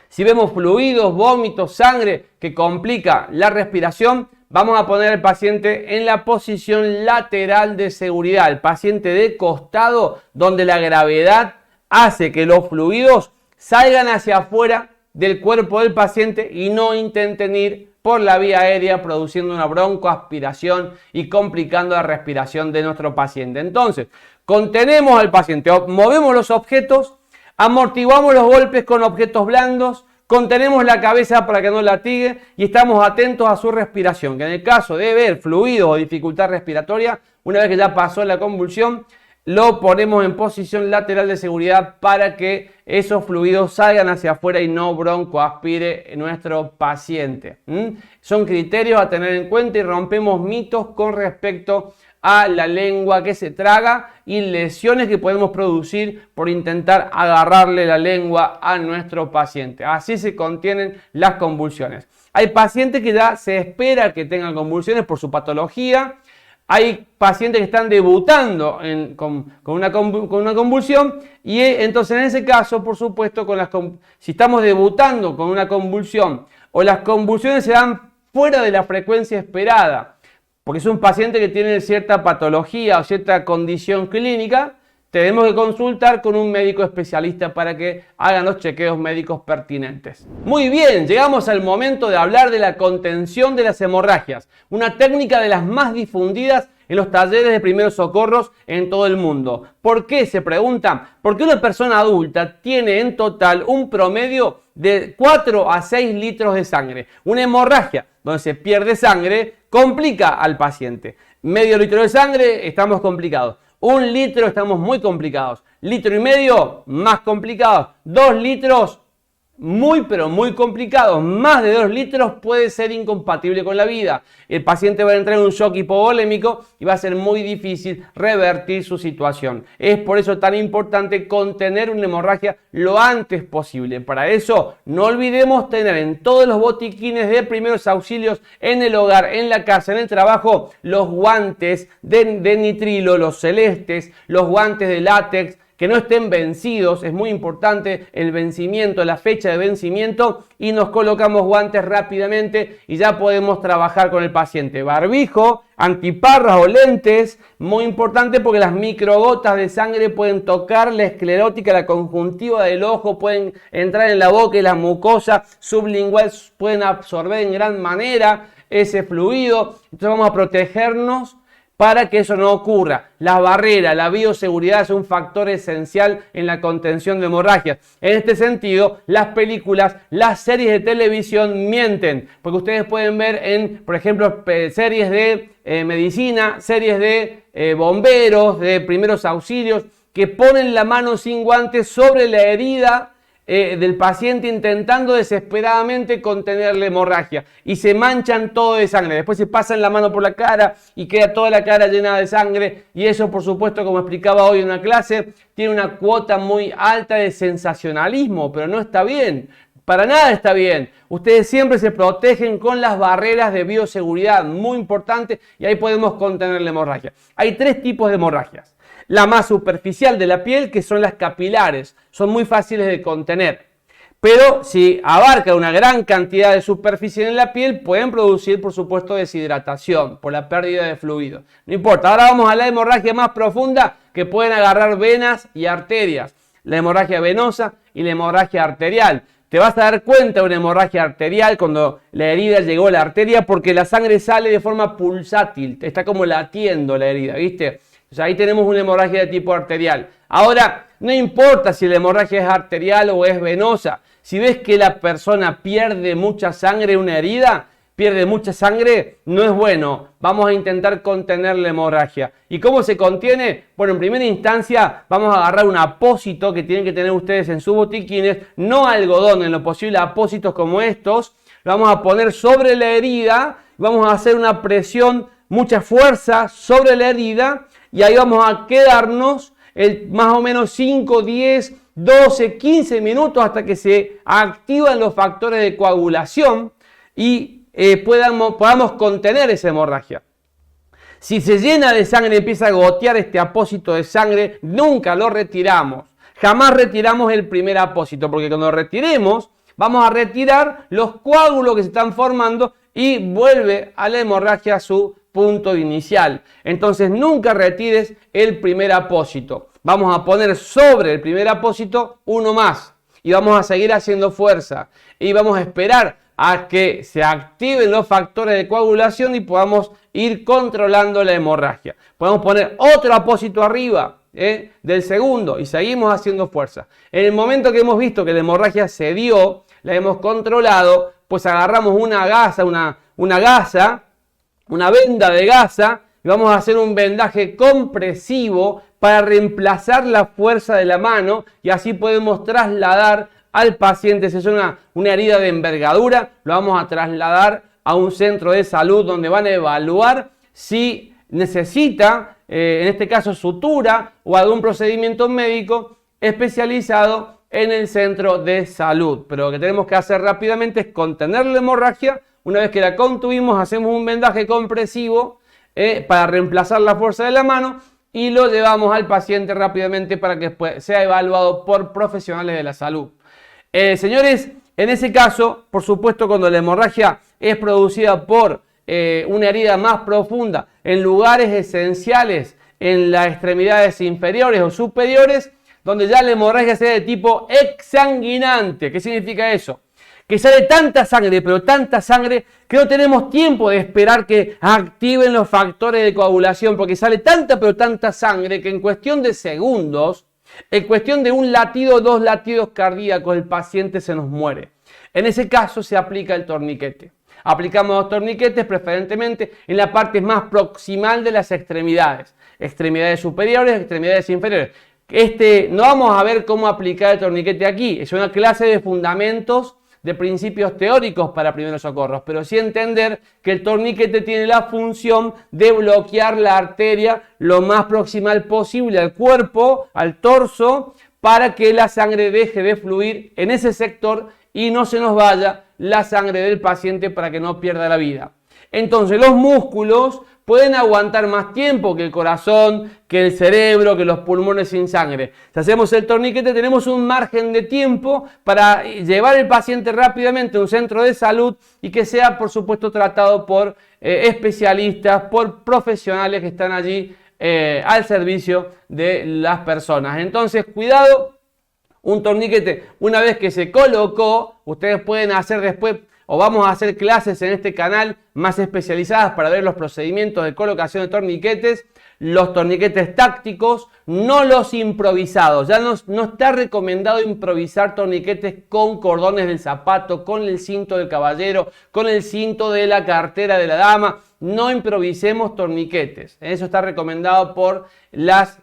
Si vemos fluidos, vómitos, sangre que complica la respiración, vamos a poner al paciente en la posición lateral de seguridad, el paciente de costado, donde la gravedad hace que los fluidos salgan hacia afuera del cuerpo del paciente y no intenten ir por la vía aérea produciendo una broncoaspiración y complicando la respiración de nuestro paciente. Entonces, contenemos al paciente, movemos los objetos, amortiguamos los golpes con objetos blandos, contenemos la cabeza para que no latigue y estamos atentos a su respiración, que en el caso de ver fluidos o dificultad respiratoria, una vez que ya pasó la convulsión, lo ponemos en posición lateral de seguridad para que esos fluidos salgan hacia afuera y no broncoaspire nuestro paciente. Son criterios a tener en cuenta y rompemos mitos con respecto a la lengua que se traga y lesiones que podemos producir por intentar agarrarle la lengua a nuestro paciente. Así se contienen las convulsiones. Hay pacientes que ya se espera que tengan convulsiones por su patología. Hay pacientes que están debutando con una convulsión y entonces en ese caso, por supuesto, si estamos debutando con una convulsión o las convulsiones se dan fuera de la frecuencia esperada, porque es un paciente que tiene cierta patología o cierta condición clínica, tenemos que consultar con un médico especialista para que hagan los chequeos médicos pertinentes. Muy bien, llegamos al momento de hablar de la contención de las hemorragias, una técnica de las más difundidas en los talleres de primeros socorros en todo el mundo. ¿Por qué? Se preguntan. Porque una persona adulta tiene en total un promedio de 4 a 6 litros de sangre. Una hemorragia donde se pierde sangre complica al paciente. Medio litro de sangre, estamos complicados. 1 litro, estamos muy complicados. Litro y medio, más complicados. 2 litros, muy pero muy complicados. Más de 2 litros puede ser incompatible con la vida. El paciente va a entrar en un shock hipovolémico y va a ser muy difícil revertir su situación. Es por eso tan importante contener una hemorragia lo antes posible. Para eso no olvidemos tener en todos los botiquines de primeros auxilios, en el hogar, en la casa, en el trabajo, los guantes de nitrilo, los celestes, los guantes de látex, que no estén vencidos. Es muy importante el vencimiento, la fecha de vencimiento, y nos colocamos guantes rápidamente y ya podemos trabajar con el paciente. Barbijo, antiparras o lentes, muy importante porque las microgotas de sangre pueden tocar la esclerótica, la conjuntiva del ojo, pueden entrar en la boca y la mucosa sublingual pueden absorber en gran manera ese fluido. Entonces vamos a protegernos para que eso no ocurra. La barrera, la bioseguridad es un factor esencial en la contención de hemorragias. En este sentido, las películas, las series de televisión mienten, porque ustedes pueden ver por ejemplo, series de medicina, series de bomberos, de primeros auxilios, que ponen la mano sin guantes sobre la herida del paciente intentando desesperadamente contener la hemorragia y se manchan todo de sangre. Después se pasan la mano por la cara y queda toda la cara llena de sangre, y eso, por supuesto, como explicaba hoy en una clase, tiene una cuota muy alta de sensacionalismo, pero no está bien. Para nada está bien. Ustedes siempre se protegen con las barreras de bioseguridad, muy importante, y ahí podemos contener la hemorragia. Hay 3 tipos de hemorragias. La más superficial de la piel, que son las capilares, son muy fáciles de contener. Pero si abarca una gran cantidad de superficie en la piel, pueden producir, por supuesto, deshidratación por la pérdida de fluido. No importa, ahora vamos a la hemorragia más profunda, que pueden agarrar venas y arterias. La hemorragia venosa y la hemorragia arterial. Te vas a dar cuenta de una hemorragia arterial cuando la herida llegó a la arteria, porque la sangre sale de forma pulsátil, está como latiendo la herida, ¿viste? O sea, ahí tenemos una hemorragia de tipo arterial. Ahora, no importa si la hemorragia es arterial o es venosa. Si ves que la persona pierde mucha sangre en una herida, pierde mucha sangre, no es bueno. Vamos a intentar contener la hemorragia. ¿Y cómo se contiene? Bueno, en primera instancia vamos a agarrar un apósito que tienen que tener ustedes en sus botiquines, no algodón, en lo posible apósitos como estos. Lo vamos a poner sobre la herida, vamos a hacer una presión, mucha fuerza sobre la herida, y ahí vamos a quedarnos más o menos 5, 10, 12, 15 minutos hasta que se activan los factores de coagulación y podamos contener esa hemorragia. Si se llena de sangre y empieza a gotear este apósito de sangre, nunca lo retiramos. Jamás retiramos el primer apósito, porque cuando lo retiremos, vamos a retirar los coágulos que se están formando y vuelve a la hemorragia a su punto inicial. Entonces nunca retires el primer apósito. Vamos a poner sobre el primer apósito uno más y vamos a seguir haciendo fuerza y vamos a esperar a que se activen los factores de coagulación y podamos ir controlando la hemorragia. Podemos poner otro apósito arriba del segundo y seguimos haciendo fuerza. En el momento que hemos visto que la hemorragia se dio, la hemos controlado, pues agarramos una gasa, una venda de gasa, y vamos a hacer un vendaje compresivo para reemplazar la fuerza de la mano, y así podemos trasladar al paciente. Si es una herida de envergadura, lo vamos a trasladar a un centro de salud donde van a evaluar si necesita, en este caso, sutura o algún procedimiento médico especializado en el centro de salud. Pero lo que tenemos que hacer rápidamente es contener la hemorragia. Una vez que la contuvimos, hacemos un vendaje compresivo para reemplazar la fuerza de la mano y lo llevamos al paciente rápidamente para que sea evaluado por profesionales de la salud. Señores, en ese caso, por supuesto, cuando la hemorragia es producida por una herida más profunda en lugares esenciales, en las extremidades inferiores o superiores, donde ya la hemorragia sea de tipo exsanguinante. ¿Qué significa eso? Que sale tanta sangre, pero tanta sangre, que no tenemos tiempo de esperar que activen los factores de coagulación, porque sale tanta, pero tanta sangre, que en cuestión de segundos, en cuestión de un latido, 2 latidos cardíacos, el paciente se nos muere. En ese caso se aplica el torniquete. Aplicamos los torniquetes preferentemente en la parte más proximal de las extremidades. Extremidades superiores, extremidades inferiores. No vamos a ver cómo aplicar el torniquete aquí. Es una clase de fundamentos, de principios teóricos para primeros socorros, pero sí entender que el torniquete tiene la función de bloquear la arteria lo más proximal posible al cuerpo, al torso, para que la sangre deje de fluir en ese sector y no se nos vaya la sangre del paciente para que no pierda la vida. Entonces los músculos pueden aguantar más tiempo que el corazón, que el cerebro, que los pulmones sin sangre. Si hacemos el torniquete tenemos un margen de tiempo para llevar el paciente rápidamente a un centro de salud y que sea, por supuesto, tratado por especialistas, por profesionales que están allí al servicio de las personas. Entonces, cuidado, un torniquete, una vez que se colocó, ustedes pueden hacer después, o vamos a hacer clases en este canal más especializadas para ver los procedimientos de colocación de torniquetes, los torniquetes tácticos, no los improvisados. Ya no está recomendado improvisar torniquetes con cordones del zapato, con el cinto del caballero, con el cinto de la cartera de la dama. No improvisemos torniquetes. Eso está recomendado por las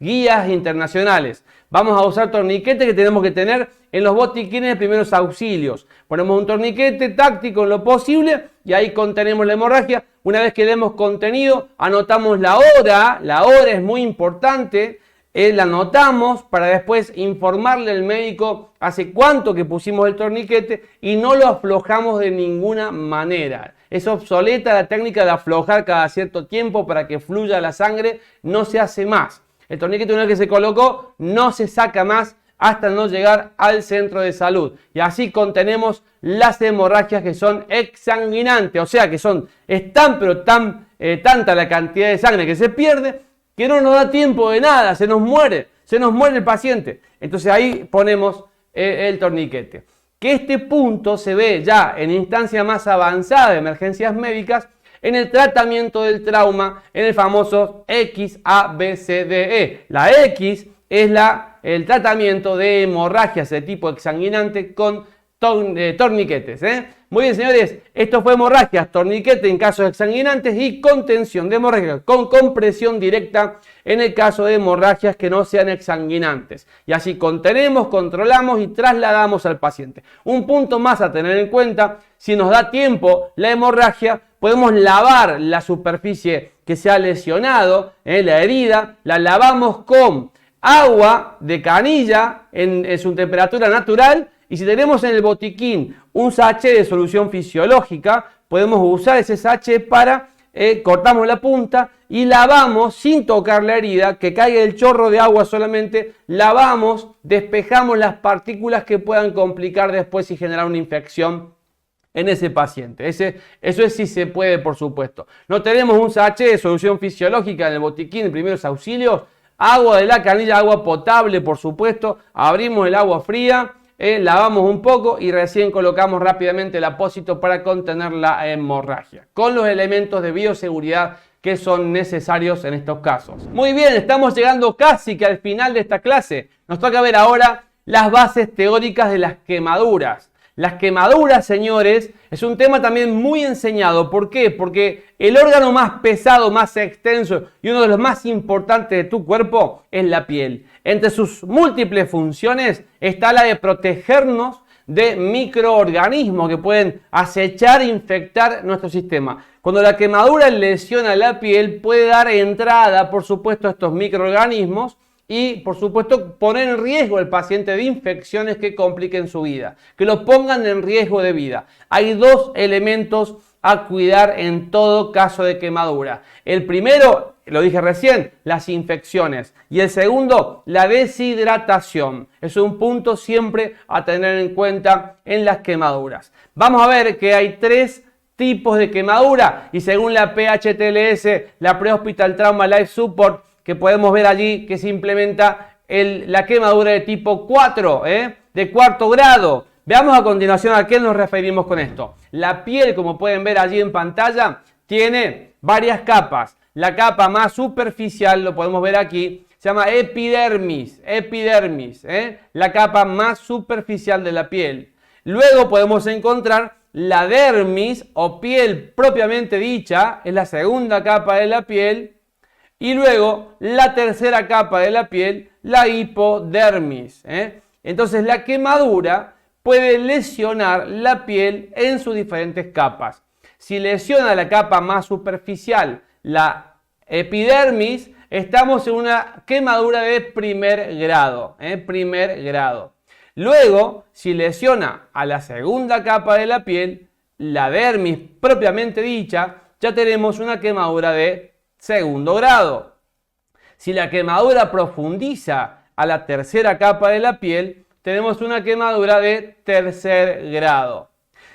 guías internacionales. Vamos a usar torniquetes que tenemos que tener en los botiquines de primeros auxilios. Ponemos un torniquete táctico en lo posible y ahí contenemos la hemorragia. Una vez que le hemos contenido, anotamos la hora. La hora es muy importante. La anotamos para después informarle al médico hace cuánto que pusimos el torniquete y no lo aflojamos de ninguna manera. Es obsoleta la técnica de aflojar cada cierto tiempo para que fluya la sangre, no se hace más. El torniquete, una vez que se colocó, no se saca más hasta no llegar al centro de salud. Y así contenemos las hemorragias que son exsanguinantes, o sea que es tanta la cantidad de sangre que se pierde que no nos da tiempo de nada, se nos muere el paciente. Entonces ahí ponemos el torniquete. Que este punto se ve ya en instancia más avanzada de emergencias médicas en el tratamiento del trauma, en el famoso XABCDE. La X es el tratamiento de hemorragias de tipo exsanguinante con torniquetes. Muy bien, señores, esto fue hemorragias, torniquete en casos exsanguinantes y contención de hemorragias con compresión directa en el caso de hemorragias que no sean exsanguinantes. Y así contenemos, controlamos y trasladamos al paciente. Un punto más a tener en cuenta: si nos da tiempo la hemorragia, podemos lavar la superficie que se ha lesionado, la herida, la lavamos con agua de canilla en su temperatura natural. Y si tenemos en el botiquín un sachet de solución fisiológica, podemos usar ese sachet para cortamos la punta y lavamos sin tocar la herida, que caiga el chorro de agua solamente, lavamos, despejamos las partículas que puedan complicar después y generar una infección en ese paciente. Eso es si se puede, por supuesto. No tenemos un sachet de solución fisiológica en el botiquín de primeros auxilios, agua de la canilla, agua potable, por supuesto, abrimos el agua fría, lavamos un poco y recién colocamos rápidamente el apósito para contener la hemorragia, con los elementos de bioseguridad que son necesarios en estos casos. Muy bien, estamos llegando casi que al final de esta clase. Nos toca ver ahora las bases teóricas de las quemaduras. Las quemaduras, señores, es un tema también muy enseñado. ¿Por qué? Porque el órgano más pesado, más extenso y uno de los más importantes de tu cuerpo es la piel. Entre sus múltiples funciones está la de protegernos de microorganismos que pueden acechar e infectar nuestro sistema. Cuando la quemadura lesiona la piel, puede dar entrada, por supuesto, a estos microorganismos y, por supuesto, poner en riesgo al paciente de infecciones que compliquen su vida, que lo pongan en riesgo de vida. Hay dos elementos a cuidar en todo caso de quemadura. El primero, lo dije recién, las infecciones. Y el segundo, la deshidratación. Es un punto siempre a tener en cuenta en las quemaduras. Vamos a ver que hay tres tipos de quemadura y según la PHTLS, la Pre-Hospital Trauma Life Support, que podemos ver allí que se implementa la quemadura de tipo 4, de cuarto grado. Veamos a continuación a qué nos referimos con esto. La piel, como pueden ver allí en pantalla, tiene varias capas. La capa más superficial, lo podemos ver aquí, se llama epidermis, la capa más superficial de la piel. Luego podemos encontrar la dermis o piel propiamente dicha, es la segunda capa de la piel. Y luego la tercera capa de la piel, la hipodermis. Entonces la quemadura puede lesionar la piel en sus diferentes capas. Si lesiona la capa más superficial, la epidermis, estamos en una quemadura de primer grado. Luego, si lesiona a la segunda capa de la piel, la dermis propiamente dicha, ya tenemos una quemadura de segundo grado. Si la quemadura profundiza a la tercera capa de la piel, tenemos una quemadura de tercer grado.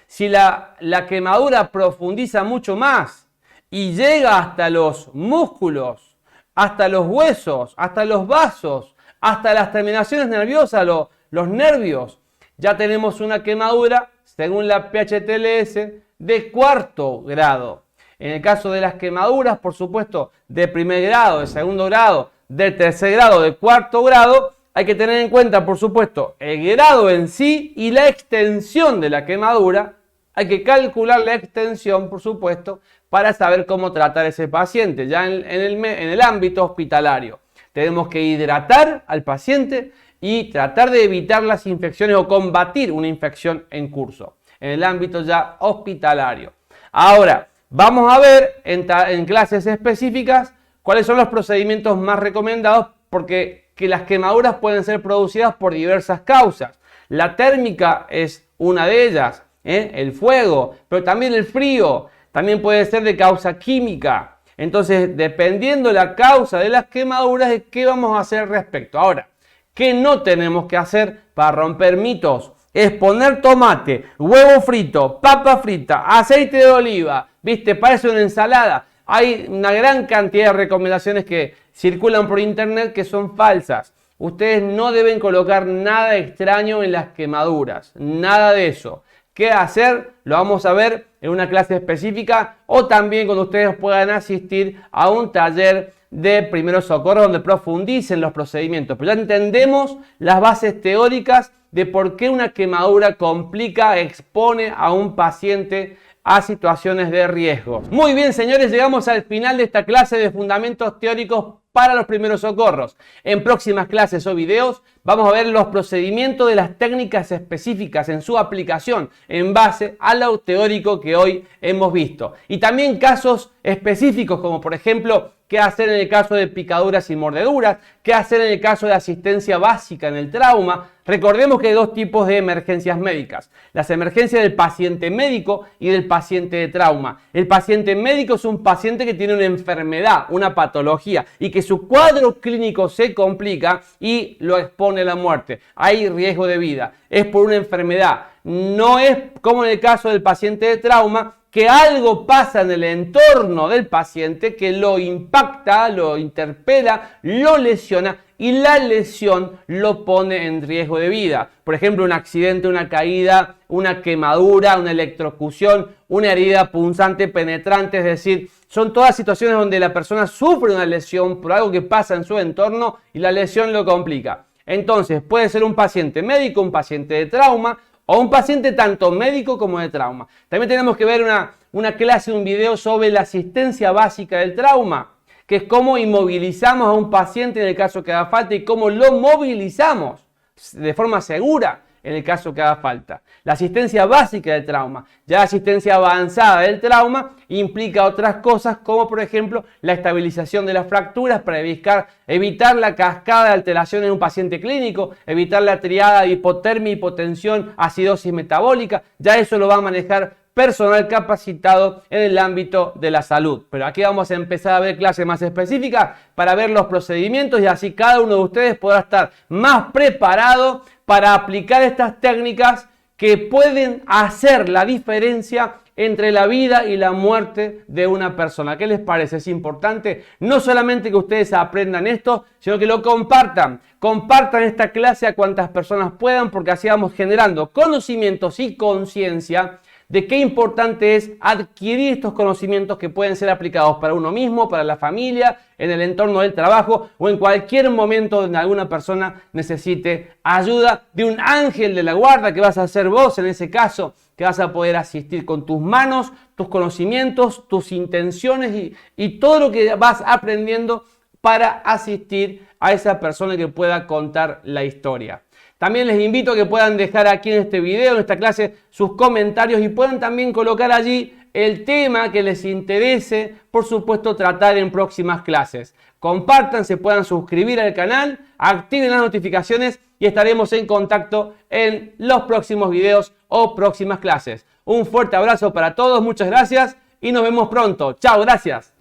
Si la quemadura profundiza mucho más y llega hasta los músculos, hasta los huesos, hasta los vasos, hasta las terminaciones nerviosas, los nervios, ya tenemos una quemadura, según la PHTLS, de cuarto grado. En el caso de las quemaduras, por supuesto, de primer grado, de segundo grado, de tercer grado, de cuarto grado, hay que tener en cuenta, por supuesto, el grado en sí y la extensión de la quemadura. Hay que calcular la extensión, por supuesto, para saber cómo tratar a ese paciente, ya en el ámbito hospitalario. Tenemos que hidratar al paciente y tratar de evitar las infecciones o combatir una infección en curso, en el ámbito ya hospitalario. Ahora, vamos a ver en clases específicas cuáles son los procedimientos más recomendados, porque las quemaduras pueden ser producidas por diversas causas. La térmica es una de ellas, el fuego, pero también el frío, también puede ser de causa química. Entonces, dependiendo de la causa de las quemaduras, ¿qué vamos a hacer respecto? Ahora, ¿qué no tenemos que hacer para romper mitos? Es poner tomate, huevo frito, papa frita, aceite de oliva, ¿viste? Parece una ensalada. Hay una gran cantidad de recomendaciones que circulan por internet que son falsas. Ustedes no deben colocar nada extraño en las quemaduras, nada de eso. ¿Qué hacer? Lo vamos a ver en una clase específica o también cuando ustedes puedan asistir a un taller de primeros socorros donde profundicen los procedimientos. Pero ya entendemos las bases teóricas de por qué una quemadura complica, expone a un paciente a situaciones de riesgo. Muy bien, señores, llegamos al final de esta clase de fundamentos teóricos para los primeros socorros. En próximas clases o videos vamos a ver los procedimientos de las técnicas específicas en su aplicación en base a lo teórico que hoy hemos visto. Y también casos específicos como por ejemplo qué hacer en el caso de picaduras y mordeduras, qué hacer en el caso de asistencia básica en el trauma. Recordemos que hay dos tipos de emergencias médicas, las emergencias del paciente médico y del paciente de trauma. El paciente médico es un paciente que tiene una enfermedad, una patología y que su cuadro clínico se complica y lo expone a la muerte. Hay riesgo de vida, es por una enfermedad. No es como en el caso del paciente de trauma, que algo pasa en el entorno del paciente que lo impacta, lo interpela, lo lesiona y la lesión lo pone en riesgo de vida. Por ejemplo, un accidente, una caída, una quemadura, una electrocución, una herida punzante, penetrante, es decir, son todas situaciones donde la persona sufre una lesión por algo que pasa en su entorno y la lesión lo complica. Entonces, puede ser un paciente médico, un paciente de trauma, o un paciente tanto médico como de trauma. También tenemos que ver una clase, un video sobre la asistencia básica del trauma, que es cómo inmovilizamos a un paciente en el caso que haga falta y cómo lo movilizamos de forma segura en el caso que haga falta. La asistencia básica del trauma. Ya la asistencia avanzada del trauma implica otras cosas como por ejemplo la estabilización de las fracturas para evitar la cascada de alteraciones en un paciente clínico, evitar la triada de hipotermia, hipotensión, acidosis metabólica. Ya eso lo va a manejar personal capacitado en el ámbito de la salud. Pero aquí vamos a empezar a ver clases más específicas para ver los procedimientos y así cada uno de ustedes podrá estar más preparado para aplicar estas técnicas que pueden hacer la diferencia entre la vida y la muerte de una persona. ¿Qué les parece? Es importante no solamente que ustedes aprendan esto, sino que lo compartan. Compartan esta clase a cuantas personas puedan porque así vamos generando conocimientos y conciencia de qué importante es adquirir estos conocimientos que pueden ser aplicados para uno mismo, para la familia, en el entorno del trabajo o en cualquier momento donde alguna persona necesite ayuda de un ángel de la guarda que vas a ser vos en ese caso, que vas a poder asistir con tus manos, tus conocimientos, tus intenciones y todo lo que vas aprendiendo para asistir a esa persona que pueda contar la historia. También les invito a que puedan dejar aquí en este video, en esta clase, sus comentarios y puedan también colocar allí el tema que les interese, por supuesto, tratar en próximas clases. Compartan, se puedan suscribir al canal, activen las notificaciones y estaremos en contacto en los próximos videos o próximas clases. Un fuerte abrazo para todos, muchas gracias y nos vemos pronto. Chao, gracias.